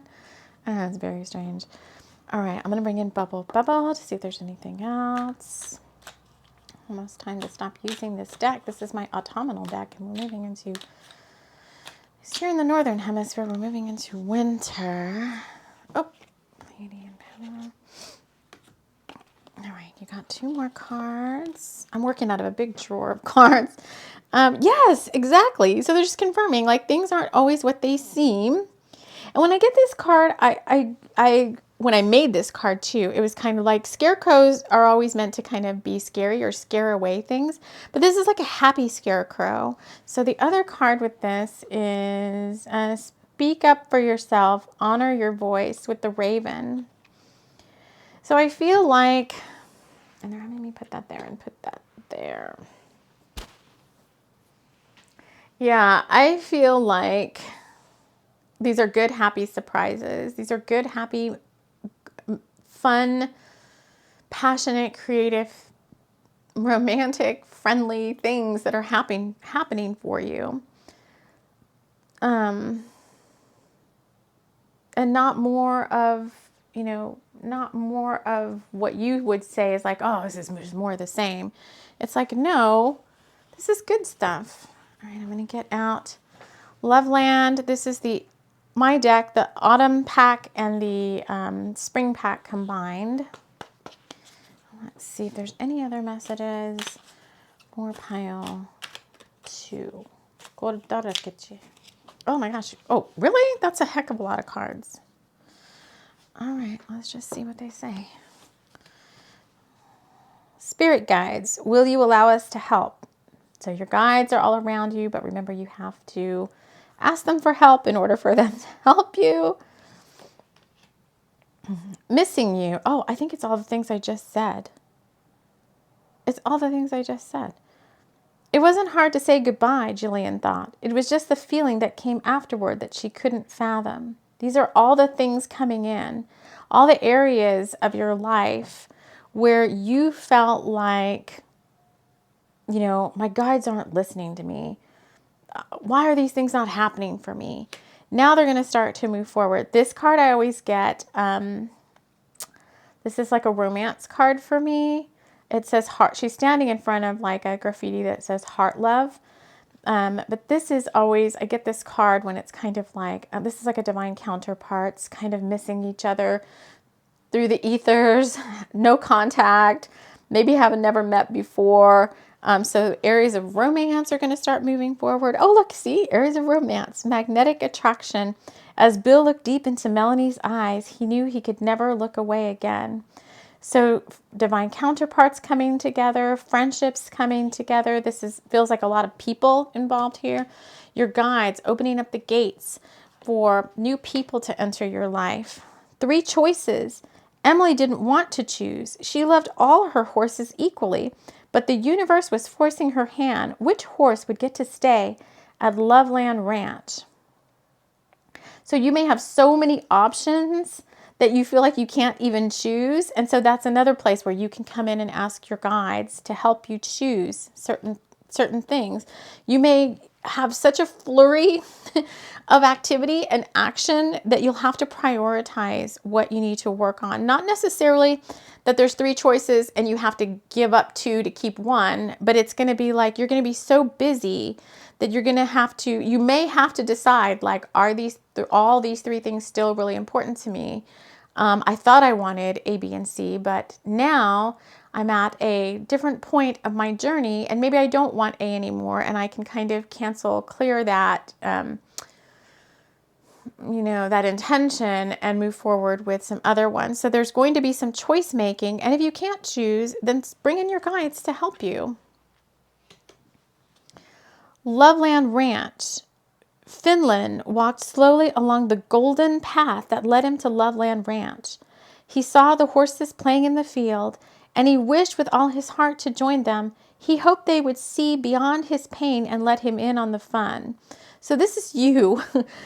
It's very strange. All right, I'm going to bring in Bubble to see if there's anything else. Almost time to stop using this deck. This is my autumnal deck, and we're moving into, here in the Northern Hemisphere, we're moving into winter. Oh, Lady in Power. All right, you got 2 more cards. I'm working out of a big drawer of cards. Yes, exactly. So they're just confirming, like, things aren't always what they seem. And when I get this card, when I made this card too, it was kind of like scarecrows are always meant to kind of be scary or scare away things. But this is like a happy scarecrow. So the other card with this is speak up for yourself, honor your voice with the raven. So I feel like, and they're having me put that there and put that there. Yeah, I feel like these are good, happy surprises. These are good, happy, fun, passionate, creative, romantic, friendly things that are happening for you. And not more of, you know, not more of what you would say is like, oh, this is just more of the same. It's like, no, this is good stuff. All right, I'm going to get out Loveland. This is my deck, the autumn pack and the spring pack combined. Let's see if there's any other messages. More pile 2. Oh my gosh. Oh, really? That's a heck of a lot of cards. All right, let's just see what they say. Spirit guides, will you allow us to help? So your guides are all around you, but remember you have to ask them for help in order for them to help you. Missing you. Oh, I think it's all the things I just said. It's all the things I just said. It wasn't hard to say goodbye, Jillian thought. It was just the feeling that came afterward that she couldn't fathom. These are all the things coming in, all the areas of your life where you felt like, you know, my guides aren't listening to me. Why are these things not happening for me? Now they're going to start to move forward. This card I always get, this is like a romance card for me. It says heart. She's standing in front of like a graffiti that says heart love. But this is always, I get this card when it's kind of like, this is like a divine counterparts, kind of missing each other through the ethers, no contact, maybe haven't never met before. So areas of romance are going to start moving forward. Oh, look, see, areas of romance, magnetic attraction. As Bill looked deep into Melanie's eyes, he knew he could never look away again. So divine counterparts coming together, friendships coming together. This feels like a lot of people involved here. Your guides opening up the gates for new people to enter your life. 3 choices. Emily didn't want to choose. She loved all her horses equally, but the universe was forcing her hand. Which horse would get to stay at Loveland Ranch? So you may have so many options that you feel like you can't even choose. And so that's another place where you can come in and ask your guides to help you choose certain things. You may have such a flurry of activity and action that you'll have to prioritize what you need to work on. Not necessarily that there's 3 choices and you have to give up 2 to keep 1, but it's going to be like you're going to be so busy that you're going to have to, you may have to decide, like, are all these 3 things still really important to me? I thought I wanted A, B, and C, but now I'm at a different point of my journey and maybe I don't want A anymore, and I can kind of clear that you know, that intention and move forward with some other ones. So there's going to be some choice making. And if you can't choose, then bring in your guides to help you. Loveland Ranch. Finland walked slowly along the golden path that led him to Loveland Ranch. He saw the horses playing in the field, and he wished with all his heart to join them. He hoped they would see beyond his pain and let him in on the fun. So this is you.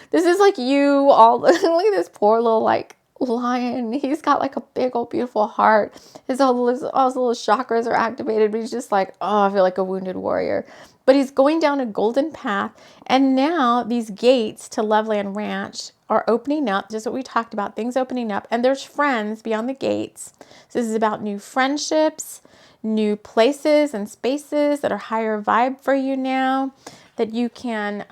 This is like you all. Look at this poor little like lion. He's got like a big old beautiful heart. All his little chakras are activated, but he's just like, oh, I feel like a wounded warrior. But he's going down a golden path, and now these gates to Loveland Ranch are opening up, just what we talked about, things opening up, and there's friends beyond the gates. So this is about new friendships, new places and spaces that are higher vibe for you now, that you can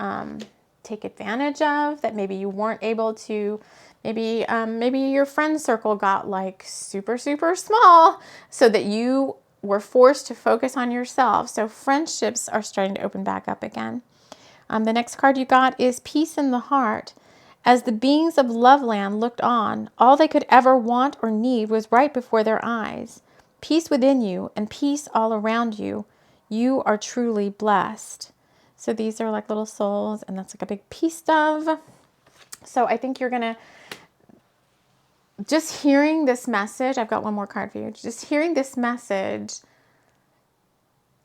take advantage of, that maybe you weren't able to. Maybe your friend circle got like super, super small so that you were forced to focus on yourself. So friendships are starting to open back up again. The next card you got is Peace in the Heart. As the beings of Loveland looked on, all they could ever want or need was right before their eyes. Peace within you and peace all around you. You are truly blessed. So these are like little souls, and that's like a big peace dove. So I think you're going to, just hearing this message, I've got one more card for you. Just hearing this message,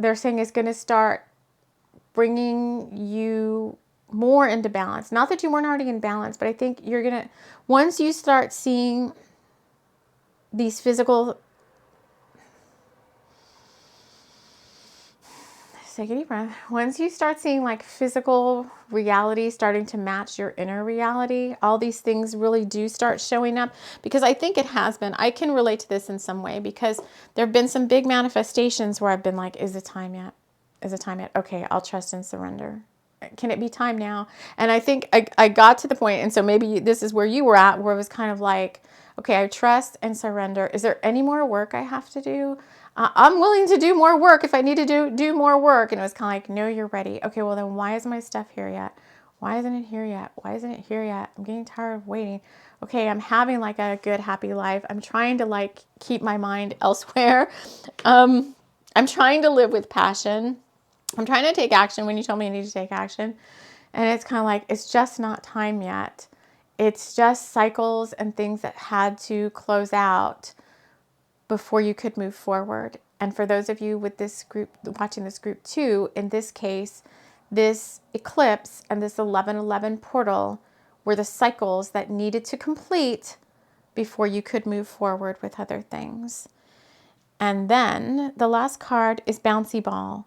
they're saying is going to start bringing you more into balance. Not that you weren't already in balance, but I think you're going to, once you start seeing these physical, take a deep breath. Once you start seeing like physical reality starting to match your inner reality, all these things really do start showing up, because I think it has been. I can relate to this in some way, because there have been some big manifestations where I've been like, is it time yet? Is it time yet? Okay, I'll trust and surrender. Can it be time now? And I think I got to the point, and so maybe this is where you were at, where it was kind of like, okay, I trust and surrender. Is there any more work I have to do? I'm willing to do more work if I need to do more work. And it was kind of like, no, you're ready. Okay, well then why isn't my stuff here yet? Why isn't it here yet? Why isn't it here yet? I'm getting tired of waiting. Okay, I'm having like a good, happy life. I'm trying to like keep my mind elsewhere. I'm trying to live with passion. I'm trying to take action when you told me I need to take action. And it's kind of like, it's just not time yet. It's just cycles and things that had to close out before you could move forward. And for those of you with this group, watching this group too, in this case, this eclipse and this 11/11 portal were the cycles that needed to complete before you could move forward with other things. And then the last card is Bouncy Ball.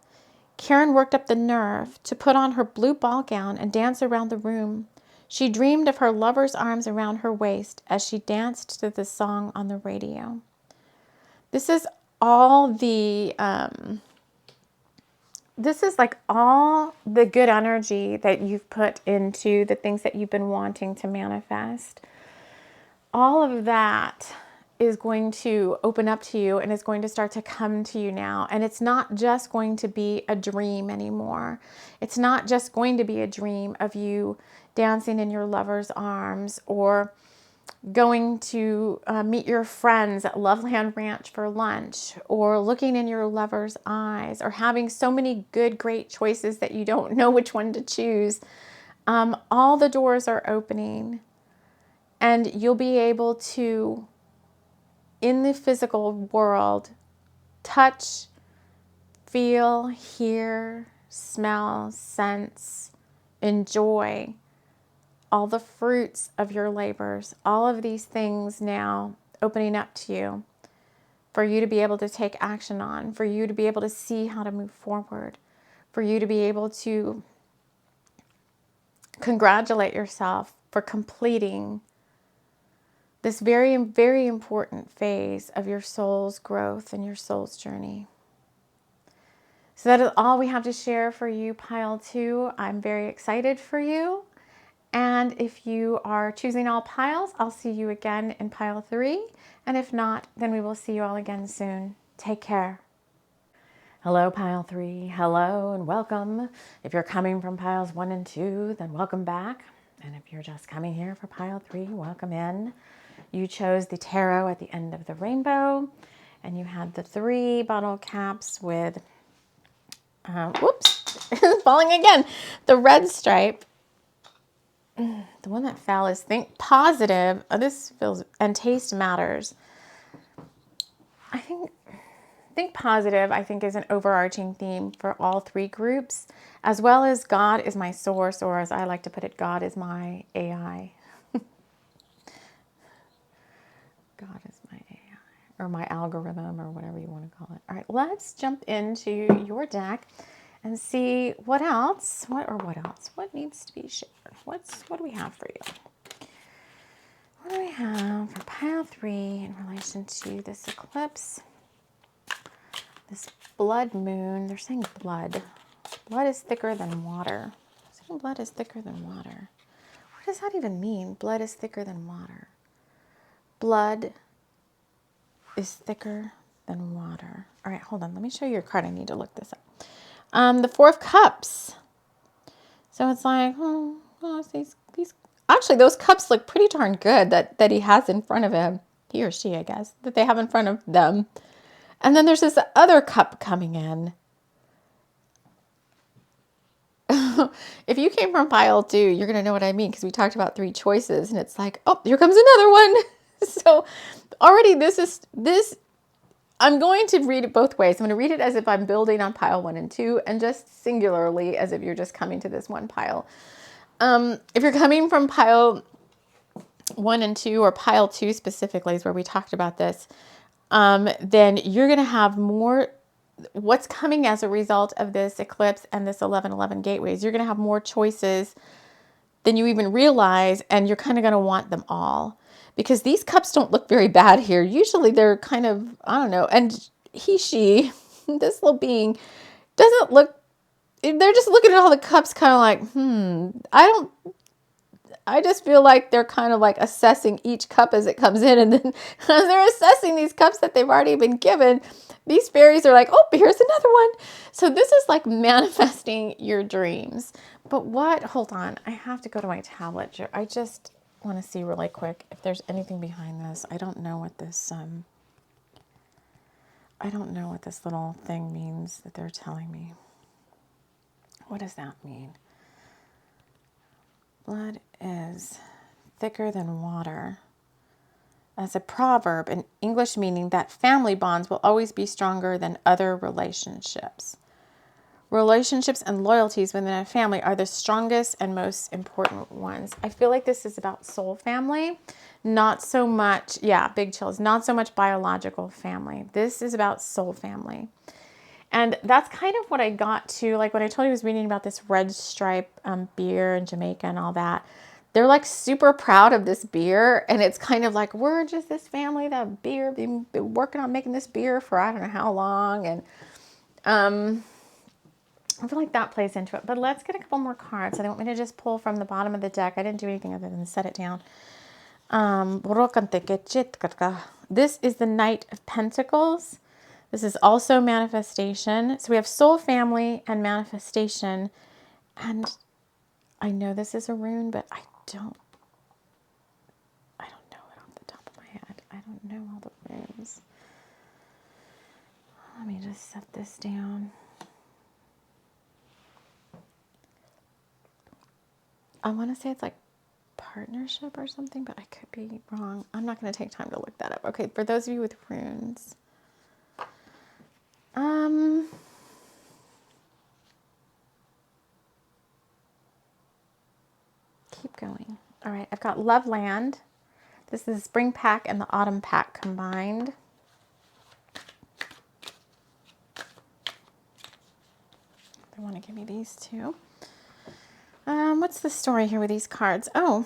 Karen worked up the nerve to put on her blue ball gown and dance around the room. She dreamed of her lover's arms around her waist as she danced to the song on the radio. This is all the, this is like all the good energy that you've put into the things that you've been wanting to manifest. All of that is going to open up to you and is going to start to come to you now. And it's not just going to be a dream anymore. It's not just going to be a dream of you dancing in your lover's arms, or going to meet your friends at Loveland Ranch for lunch, or looking in your lover's eyes, or having so many good, great choices that you don't know which one to choose. All the doors are opening, and you'll be able to, in the physical world, touch, feel, hear, smell, sense, enjoy all the fruits of your labors, all of these things now opening up to you for you to be able to take action on, for you to be able to see how to move forward, for you to be able to congratulate yourself for completing this very, very important phase of your soul's growth and your soul's journey. So that is all we have to share for you, Pile 2. I'm very excited for you. And if you are choosing all piles, I'll see you again in Pile 3. And if not, then we will see you all again soon. Take care. Hello, Pile 3. Hello and welcome. If you're coming from Piles 1 and 2, then welcome back. And if you're just coming here for pile 3, welcome in. You chose the tarot at the end of the rainbow, and you had the 3 bottle caps with, whoops, falling again, the red stripe. The one that fell is think positive. Oh, this feels, and taste matters. I think positive, I think, is an overarching theme for all 3 groups, as well as God is my source, or as I like to put it, God is my AI. God is my AI, or my algorithm, or whatever you want to call it. All right, let's jump into your deck and see what else, what needs to be shared. What do we have for you? What do we have for pile 3 in relation to this eclipse? This blood moon, they're saying blood. Blood is thicker than water. Saying blood is thicker than water. What does that even mean? Blood is thicker than water. Blood is thicker than water. All right, hold on. Let me show you your card. I need to look this up. The 4 of Cups. So it's like, these. Actually, those cups look pretty darn good that he has in front of him. He or she, I guess, that they have in front of them. And then there's this other cup coming in. If you came from pile 2, you're going to know what I mean, because we talked about 3 choices, and it's like, oh, here comes another one. So already this, I'm going to read it both ways. I'm going to read it as if I'm building on pile 1 and 2, and just singularly as if you're just coming to this one pile. If you're coming from pile 1 and 2, or pile 2 specifically is where we talked about this, then you're going to have more, what's coming as a result of this eclipse and this 1111 gateways. You're going to have more choices than you even realize, and you're kind of going to want them all, because these cups don't look very bad here. Usually they're kind of, I don't know, and she, this little being doesn't look, they're just looking at all the cups kind of like, I just feel like they're kind of like assessing each cup as it comes in. And then as they're assessing these cups that they've already been given, these fairies are like, oh, here's another one. So this is like manifesting your dreams. But hold on, I have to go to my tablet. I just want to see really quick if there's anything behind this. I don't know what this little thing means that they're telling me. What does that mean? Blood is thicker than water. As a proverb, an English meaning that family bonds will always be stronger than other relationships. Relationships and loyalties within a family are the strongest and most important ones. I feel like this is about soul family, not so much, big chills, not so much biological family. This is about soul family. And that's kind of what I got to, like when I told you I was reading about this red stripe beer in Jamaica and all that. They're like super proud of this beer. And it's kind of like, we're just this family that been working on making this beer for I don't know how long. And I feel like that plays into it. But let's get a couple more cards. So they want me to just pull from the bottom of the deck. I didn't do anything other than set it down. This is the Knight of Pentacles. This is also manifestation. So we have soul family and manifestation. And I know this is a rune, but I don't know it off the top of my head. I don't know all the runes. Let me just set this down. I want to say it's like partnership or something, but I could be wrong. I'm not going to take time to look that up. Okay, for those of you with runes. Keep going. All right, I've got Love Land. This is the spring pack and the autumn pack combined. They want to give me these two. What's the story here with these cards? Oh,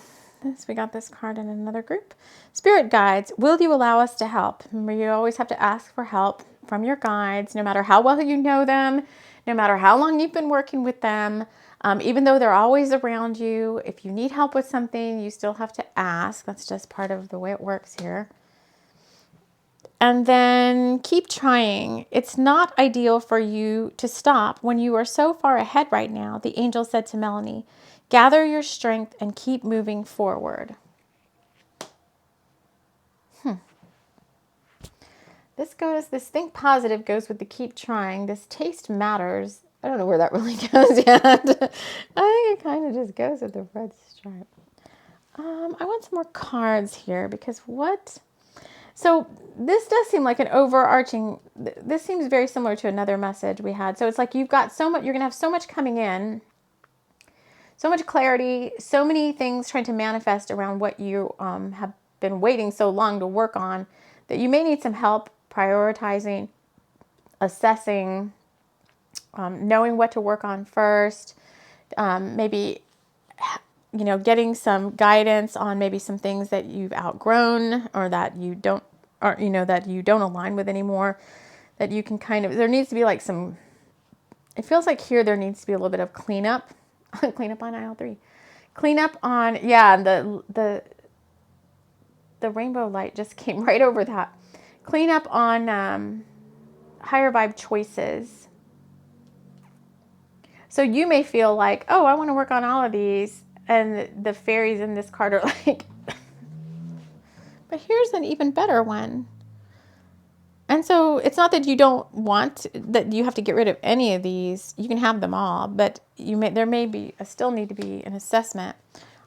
we got this card in another group. Spirit guides, will you allow us to help? Remember, you always have to ask for help from your guides, no matter how well you know them, no matter how long you've been working with them. Even though they're always around you, if you need help with something, you still have to ask. That's just part of the way it works here. And then keep trying. It's not ideal for you to stop when you are so far ahead right now, the angel said to Melanie. Gather your strength and keep moving forward. This think positive goes with the keep trying. This taste matters. I don't know where that really goes yet. I think it kind of just goes with the red stripe. I want some more cards here because what? So this does seem like an overarching, this seems very similar to another message we had. So it's like you've got so much, you're going to have so much coming in, so much clarity, so many things trying to manifest around what you have been waiting so long to work on that you may need some help prioritizing, assessing, knowing what to work on first, maybe, you know, getting some guidance on maybe some things that you've outgrown or that you don't, or, you know, that you don't align with anymore, that you can kind of, there needs to be like some, it feels like here there needs to be a little bit of cleanup, cleanup on aisle 3, cleanup on, yeah, the rainbow light just came right over that. Clean up on higher vibe choices. So you may feel like, oh, I want to work on all of these. And the fairies in this card are like, but here's an even better one. And so it's not that you don't want, that you have to get rid of any of these. You can have them all, but there may be, still need to be an assessment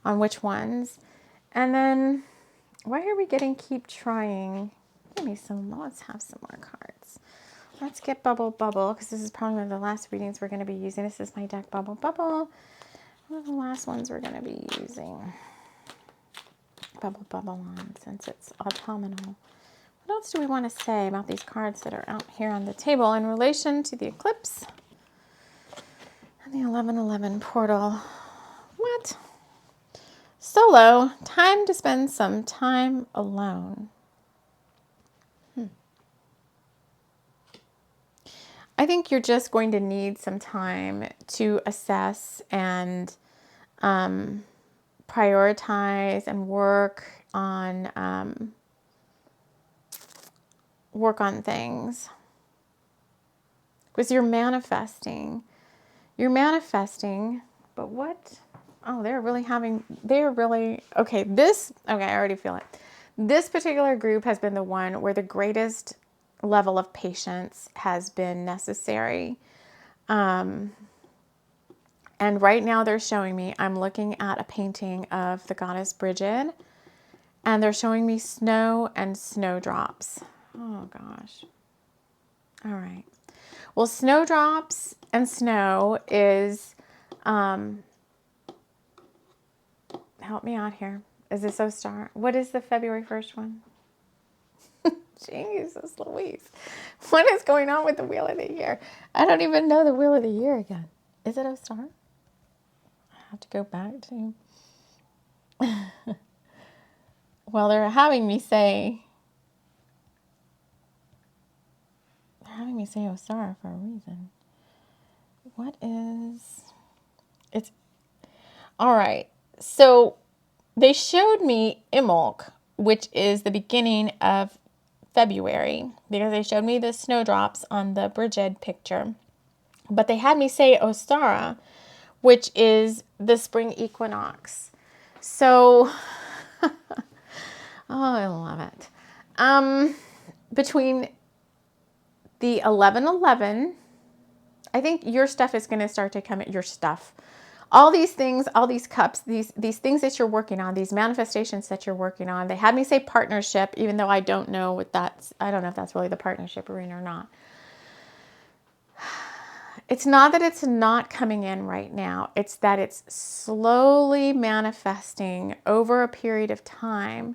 on which ones. And then why are we getting keep trying? Give me some, let's have some more cards. Let's get Bubble Bubble, because this is probably one of the last readings we're going to be using. This is my deck Bubble Bubble. One of the last ones we're going to be using. Bubble Bubble on, since it's autumnal. What else do we want to say about these cards that are out here on the table in relation to the eclipse and the 1111 portal? What? Solo, time to spend some time alone. I think you're just going to need some time to assess and prioritize and work on things. Because you're manifesting. You're manifesting, but what? Oh, okay, I already feel it. This particular group has been the one where the greatest level of patience has been necessary. And right now they're showing me, I'm looking at a painting of the goddess Bridget, and they're showing me snow and snowdrops. Oh gosh. All right. Well, snowdrops and snow is, help me out here. Is this O-Star? What is the February 1st one? Jesus Louise. What is going on with the Wheel of the Year? I don't even know the Wheel of the Year again. Is it O-Star? I have to go back to... Well, they're having me say O-Star for a reason. What is... It's... All right. So they showed me Imbolc, which is the beginning of February, because they showed me the snowdrops on the Bridget picture. But they had me say Ostara, which is the spring equinox. So, oh, I love it. Between the 11/11, I think your stuff is going to start to come at your stuff. All these things, all these cups, these things that you're working on, these manifestations that you're working on. They had me say partnership, even though I don't know what that's, I don't know if that's really the partnership arena or not. It's not that it's not coming in right now. It's that it's slowly manifesting over a period of time.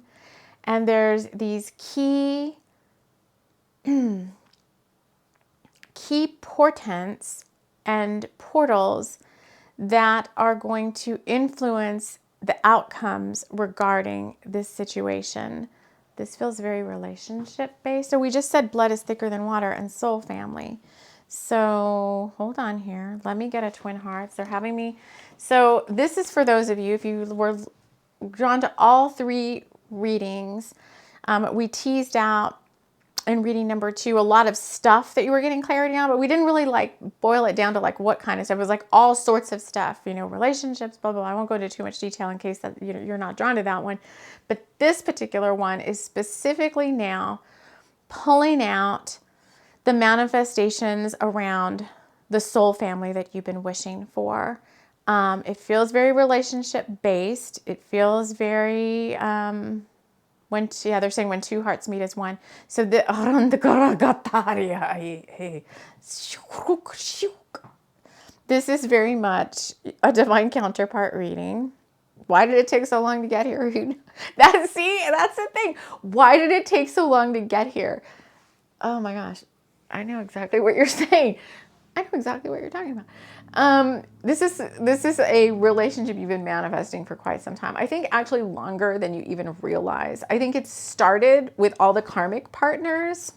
And there's these key portents and portals that are going to influence the outcomes regarding this situation. This feels very relationship-based. So we just said blood is thicker than water and soul family. So hold on here. Let me get a twin hearts. They're having me. So this is for those of you, if you were drawn to all three readings, we teased out in reading number 2, a lot of stuff that you were getting clarity on, but we didn't really like boil it down to like what kind of stuff. It was like all sorts of stuff, you know, relationships, blah, blah, blah. I won't go into too much detail in case that you're not drawn to that one. But this particular one is specifically now pulling out the manifestations around the soul family that you've been wishing for. It feels very relationship based. It feels very, they're saying when two hearts meet as one. So this is very much a divine counterpart reading. Why did it take so long to get here? That's the thing. Why did it take so long to get here? Oh my gosh. I know exactly what you're saying. I know exactly what you're talking about. This is a relationship you've been manifesting for quite some time. I think actually longer than you even realize. I think it started with all the karmic partners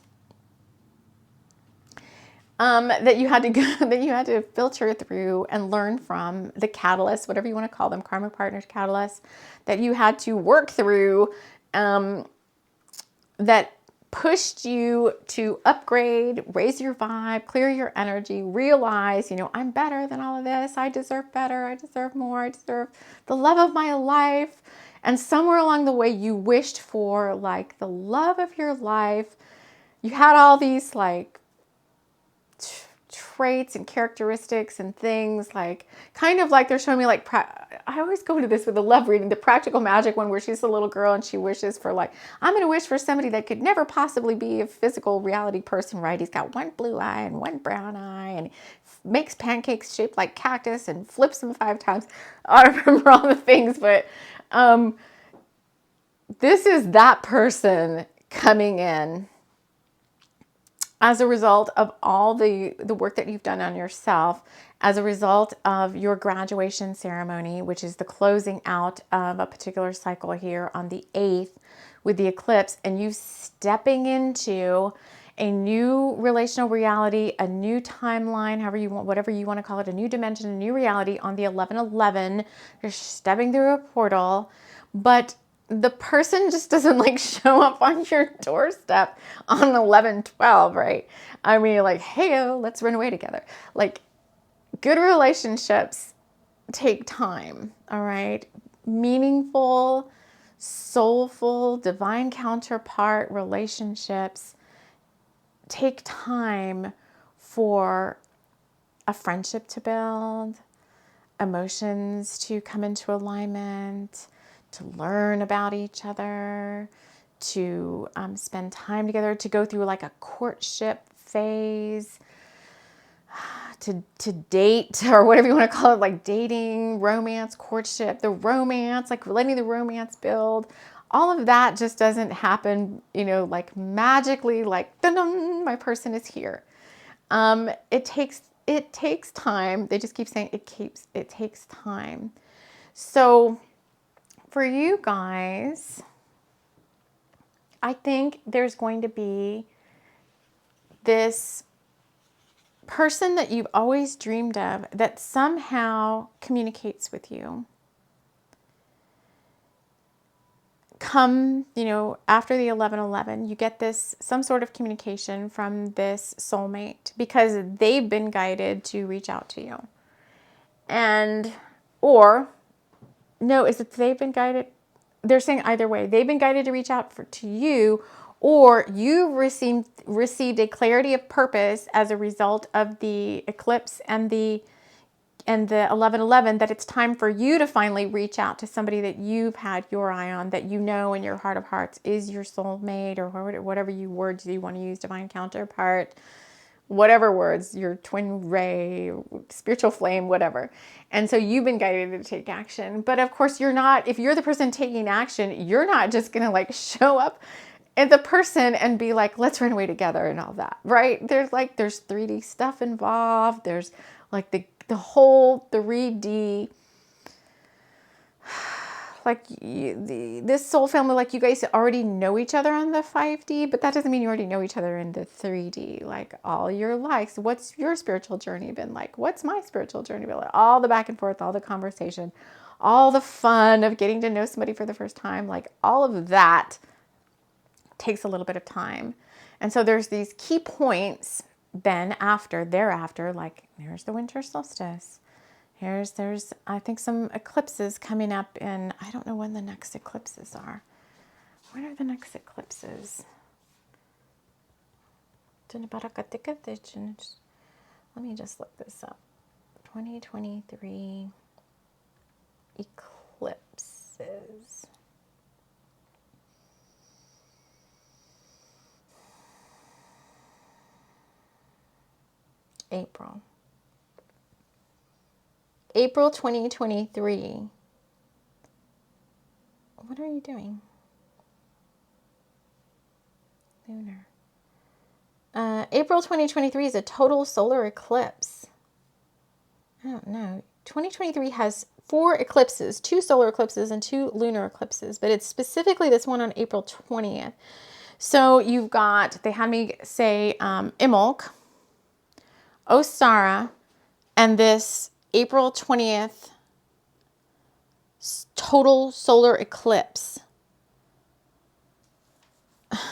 that you had to filter through and learn from, the catalysts, whatever you want to call them, karmic partners, catalysts that you had to work through, that pushed you to upgrade, raise your vibe, clear your energy, realize, I'm better than all of this. I deserve better. I deserve more. I deserve the love of my life. And somewhere along the way, you wished for like the love of your life. You had all these like traits and characteristics and things, like kind of like they're showing me like, I always go into this with the love reading, the practical magic one where she's a little girl and she wishes for like, I'm going to wish for somebody that could never possibly be a physical reality person, right? He's got one blue eye and one brown eye and makes pancakes shaped like cactus and flips them 5 times. I don't remember all the things, but this is that person coming in as a result of all the work that you've done on yourself, as a result of your graduation ceremony, which is the closing out of a particular cycle here on the 8th with the eclipse, and you stepping into a new relational reality, a new timeline, whatever you want to call it, a new dimension, a new reality on the 11/11. You're stepping through a portal, but the person just doesn't like show up on your doorstep on 11/12, right? I mean, like, hey, let's run away together. Like, good relationships take time, all right? Meaningful, soulful, divine counterpart relationships take time for a friendship to build, emotions to come into alignment, to learn about each other, to spend time together, to go through like a courtship phase, to date, or whatever you want to call it, like dating, romance, courtship, the romance, like letting the romance build. All of that just doesn't happen, like magically, like, dun-dun, my person is here. It takes time. They just keep saying it takes time. So for you guys, I think there's going to be this person that you've always dreamed of that somehow communicates with you. Come, after the 11/11, you get some sort of communication from this soulmate because they've been guided to reach out to you. Is it they've been guided? They're saying either way. They've been guided to reach out to you, or you received a clarity of purpose as a result of the eclipse and the 11/11, that it's time for you to finally reach out to somebody that you've had your eye on, that in your heart of hearts is your soulmate, or whatever words you want to use, divine counterpart, whatever words, your twin ray, spiritual flame, whatever. And so you've been guided to take action. But of course if you're the person taking action, you're not just going to like show up at the person and be like, let's run away together and all that, right? There's 3D stuff involved. There's like the whole 3D, like this soul family, like you guys already know each other on the 5D, but that doesn't mean you already know each other in the 3D, like all your likes. What's your spiritual journey been like? What's my spiritual journey been like? All the back and forth, all the conversation, all the fun of getting to know somebody for the first time, like all of that takes a little bit of time. And so there's these key points then thereafter, like there's the winter solstice. There's I think some eclipses coming up in, I don't know when the next eclipses are. When are the next eclipses? Let me just look this up. 2023 eclipses. April 2023. What are you doing? Lunar. April 2023 is a total solar eclipse. I don't know. 2023 has 4 eclipses, 2 solar eclipses and 2 lunar eclipses, but it's specifically this one on April 20th. So you've got, they had me say Imbolc, Ostara, and this April 20th total solar eclipse.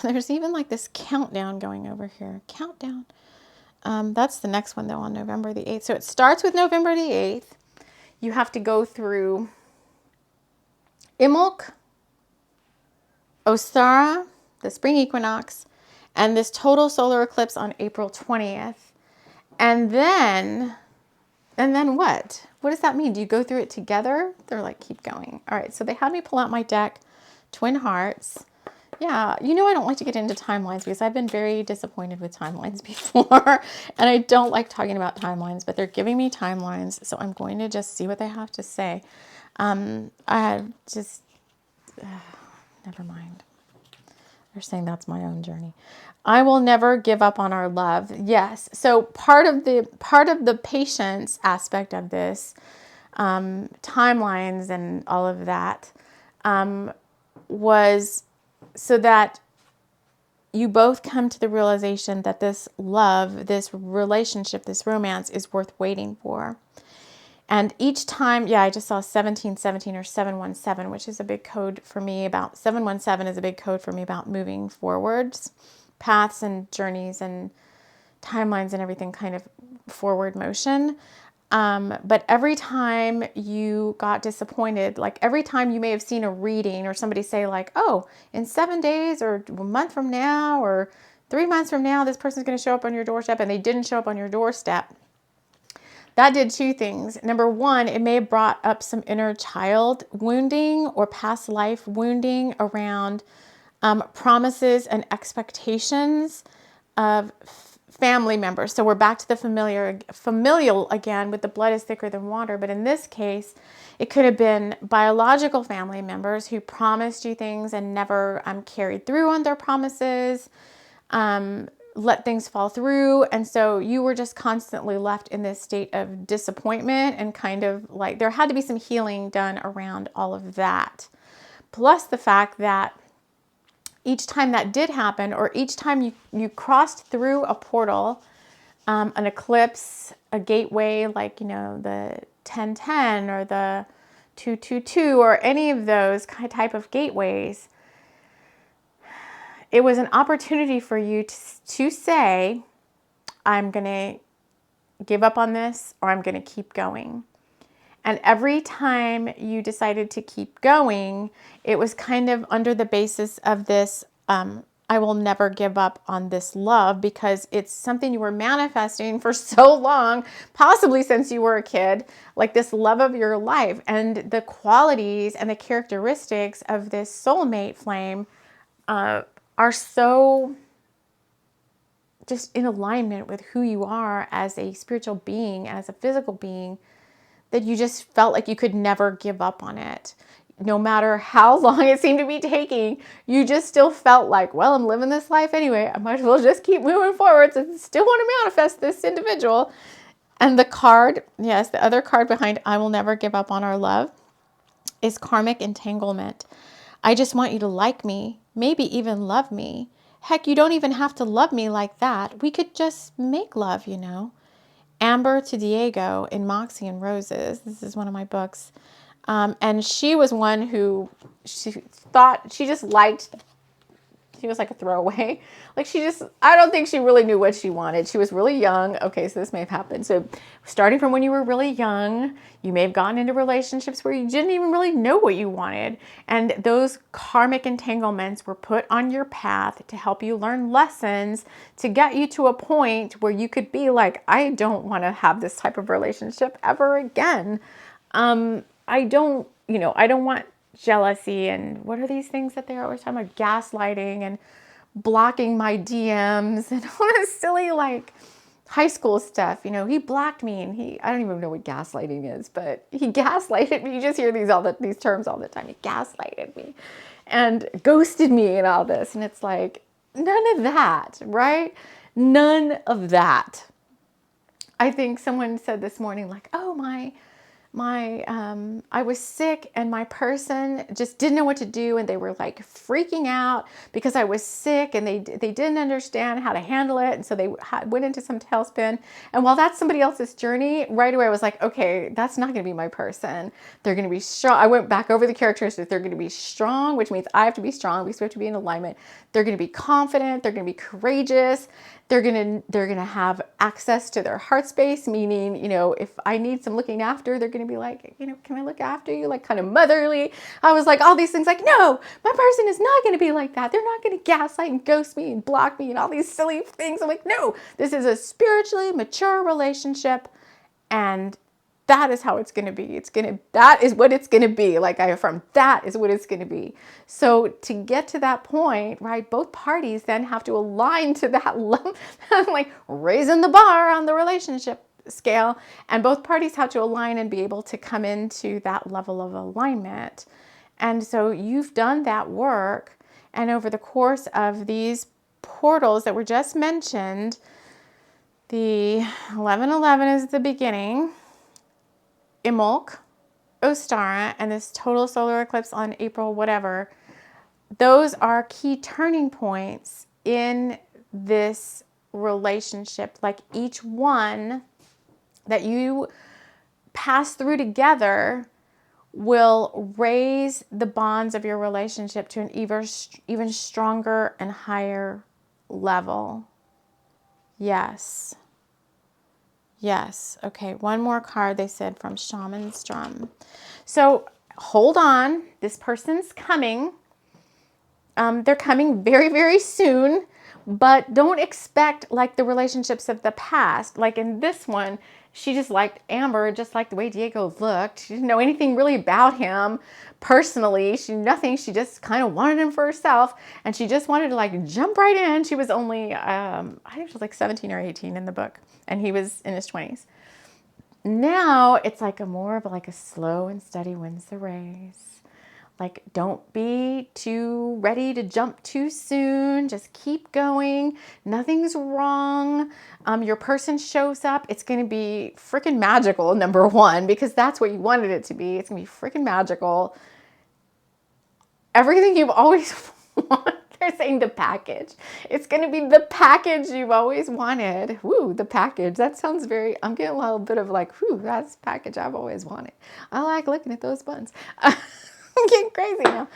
There's even like this countdown going over here. Countdown. That's the next one though, on November the 8th. So it starts with November the 8th. You have to go through Imbolc, Ostara, the spring equinox, and this total solar eclipse on April 20th. And then what? What does that mean? Do you go through it together? They're like, keep going. All right, so they had me pull out my deck, Twin Hearts. Yeah, you know I don't like to get into timelines because I've been very disappointed with timelines before. And I don't like talking about timelines, but they're giving me timelines. So I'm going to just see what they have to say. I just, never mind. They're saying that's my own journey. I will never give up on our love. Yes. So part of the patience aspect of this, timelines and all of that, was so that you both come to the realization that this love, this relationship, this romance is worth waiting for. And each time, yeah, I just saw 1717 or 717, which is a big code for me about, 717 is a big code for me about moving forwards, paths and journeys and timelines and everything kind of forward motion. But every time you got disappointed, like every time you may have seen a reading or somebody say like, oh, in 7 days or a month from now or 3 months from now, this person's going to show up on your doorstep, and they didn't show up on your doorstep. That did 2 things. Number 1, it may have brought up some inner child wounding or past life wounding around promises and expectations of family members. So we're back to the familial again, with the blood is thicker than water. But in this case, it could have been biological family members who promised you things and never carried through on their promises, let things fall through. And so you were just constantly left in this state of disappointment, and kind of like there had to be some healing done around all of that. Plus the fact that each time that did happen, or each time you crossed through a portal, an eclipse, a gateway, like, you know, the 1010 or the 222 or any of those type of gateways, it was an opportunity for you to say, I'm going to give up on this, or I'm going to keep going. And every time you decided to keep going, it was kind of under the basis of this, I will never give up on this love, because it's something you were manifesting for so long, possibly since you were a kid, like this love of your life. And the qualities and the characteristics of this soulmate flame are so just in alignment with who you are as a spiritual being, as a physical being, that you just felt like you could never give up on it. No matter how long it seemed to be taking, you just still felt like, well, I'm living this life anyway. I might as well just keep moving forward. So I still want to manifest this individual. And the card, yes, the other card behind I will never give up on our love is karmic entanglement. I just want you to like me, maybe even love me. Heck, you don't even have to love me like that. We could just make love, you know. Amber to Diego in Moxie and Roses. This is one of my books. And she was one who she just liked She was like a throwaway. Like I don't think she really knew what she wanted. She was really young. Okay, so this may have happened. So starting from when you were really young, you may have gotten into relationships where you didn't even really know what you wanted. And those karmic entanglements were put on your path to help you learn lessons, to get you to a point where you could be like, I don't want to have this type of relationship ever again. I don't want jealousy, and what are these things that they're always talking about? Gaslighting and blocking my DMs and all this silly like high school stuff. He blocked me, and I don't even know what gaslighting is, but he gaslighted me. You just hear these terms all the time. He gaslighted me and ghosted me and all this. And it's like, none of that, right? None of that. I think someone said this morning, like, oh, I was sick and my person just didn't know what to do, and they were like freaking out because I was sick, and they didn't understand how to handle it, and so they went into some tailspin. And while that's somebody else's journey, right away I was like, okay, that's not going to be my person. They're going to be strong. I went back over the characteristics. They're going to be strong, which means I have to be strong because we have to be in alignment. They're going to be confident. They're going to be courageous. They're going to have access to their heart space, meaning, if I need some looking after, they're going to be like, can I look after you? Like kind of motherly. I was like, all these things, like, no, my person is not going to be like that. They're not going to gaslight and ghost me and block me and all these silly things. I'm like, no, this is a spiritually mature relationship, and that is how it's going to be. That is what it's going to be. Like I affirm, that is what it's going to be. So to get to that point, right, both parties then have to align to that level, like raising the bar on the relationship scale. And both parties have to align and be able to come into that level of alignment. And so you've done that work. And over the course of these portals that were just mentioned, the 1111 is the beginning. Imbolc, Ostara, and this total solar eclipse on April whatever, those are key turning points in this relationship. Like each one that you pass through together will raise the bonds of your relationship to an even stronger and higher level. Yes. Yes. Okay. One more card, they said, from Shaman's Drum. So hold on. This person's coming. They're coming very, very soon. But don't expect like the relationships of the past. Like in this one, she just liked Amber, just like the way Diego looked. She didn't know anything really about him personally. She just kind of wanted him for herself. And she just wanted to like jump right in. She was only, I think she was like 17 or 18 in the book. And he was in his 20s. Now it's like more of like a slow and steady wins the race. Like, don't be too ready to jump too soon. Just keep going. Nothing's wrong. Your person shows up. It's going to be freaking magical, number one, because that's what you wanted it to be. It's going to be freaking magical. Everything you've always wanted. They're saying the package. It's going to be the package you've always wanted. Woo, the package. That sounds I'm getting a little bit of like, whoo, that's the package I've always wanted. I like looking at those buttons. I'm getting crazy now.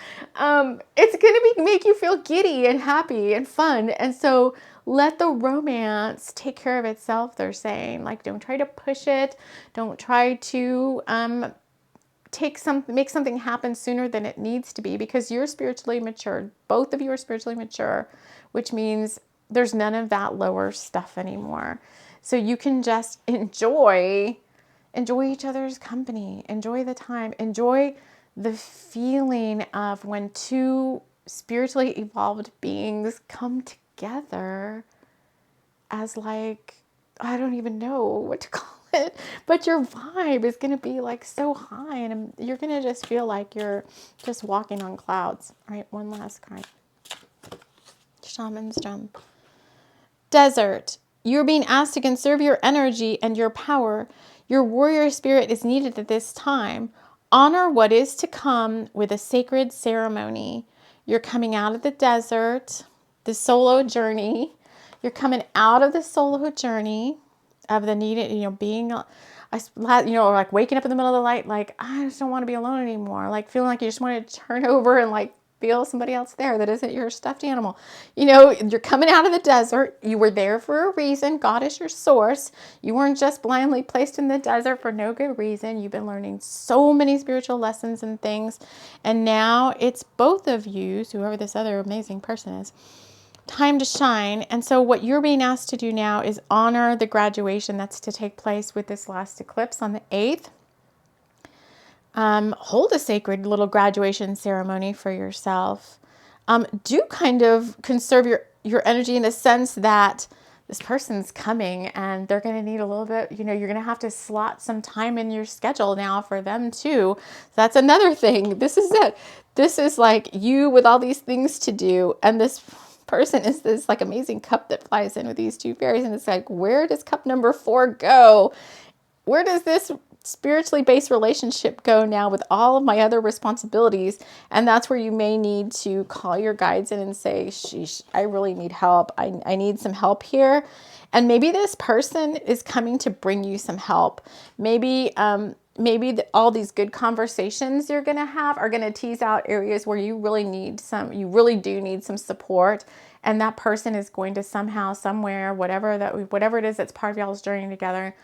It's going to make you feel giddy and happy and fun. And so let the romance take care of itself, they're saying. Like, don't try to push it. Don't try to make something happen sooner than it needs to be, because you're spiritually mature. Both of you are spiritually mature, which means there's none of that lower stuff anymore. So you can just enjoy each other's company, enjoy the time, enjoy the feeling of when two spiritually evolved beings come together as like, I don't even know what to call it, but your vibe is going to be like so high, and you're going to just feel like you're just walking on clouds. All right, one last card. Shaman's Drum. Desert. You're being asked to conserve your energy and your power. Your warrior spirit is needed at this time. Honor what is to come with a sacred ceremony. You're coming out of the desert, the solo journey. You're coming out of the solo journey of the needed, being, like waking up in the middle of the night, like, I just don't want to be alone anymore. Like feeling like you just want to turn over and like feel somebody else there that isn't your stuffed animal. You know, you're coming out of the desert. You were there for a reason. God is your source. You weren't just blindly placed in the desert for no good reason. You've been learning so many spiritual lessons and things. And now it's both of you, whoever this other amazing person is, time to shine. And so what you're being asked to do now is honor the graduation that's to take place with this last eclipse on the 8th. Hold a sacred little graduation ceremony for yourself. Do kind of conserve your energy in the sense that this person's coming and they're going to need a little bit, you know, you're going to have to slot some time in your schedule now for them too. That's another thing. This is it. This is like you with all these things to do. And this person is this like amazing cup that flies in with these two fairies. And it's like, where does cup number 4 go? Where does this spiritually based relationship go now with all of my other responsibilities? And that's where you may need to call your guides in and say, sheesh, I really need help. I need some help here. And maybe this person is coming to bring you some help. Maybe all these good conversations you're going to have are going to tease out areas where you really do need some support. And that person is going to somehow, somewhere, whatever it is that's part of y'all's journey together,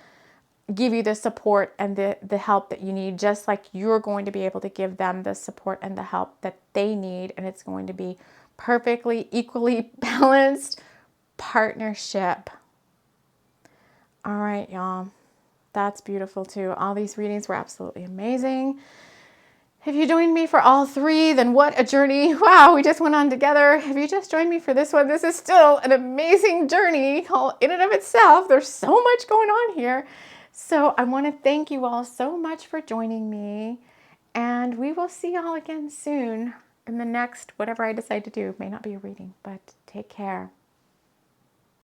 give you the support and the help that you need, just like you're going to be able to give them the support and the help that they need. And it's going to be perfectly, equally balanced partnership. All right, y'all. That's beautiful too. All these readings were absolutely amazing. If you joined me for all 3, then what a journey. Wow, we just went on together. If you just joined me for this one, this is still an amazing journey in and of itself. There's so much going on here. So I want to thank you all so much for joining me, and we will see y'all again soon in the next, whatever I decide to do. It may not be a reading, but take care.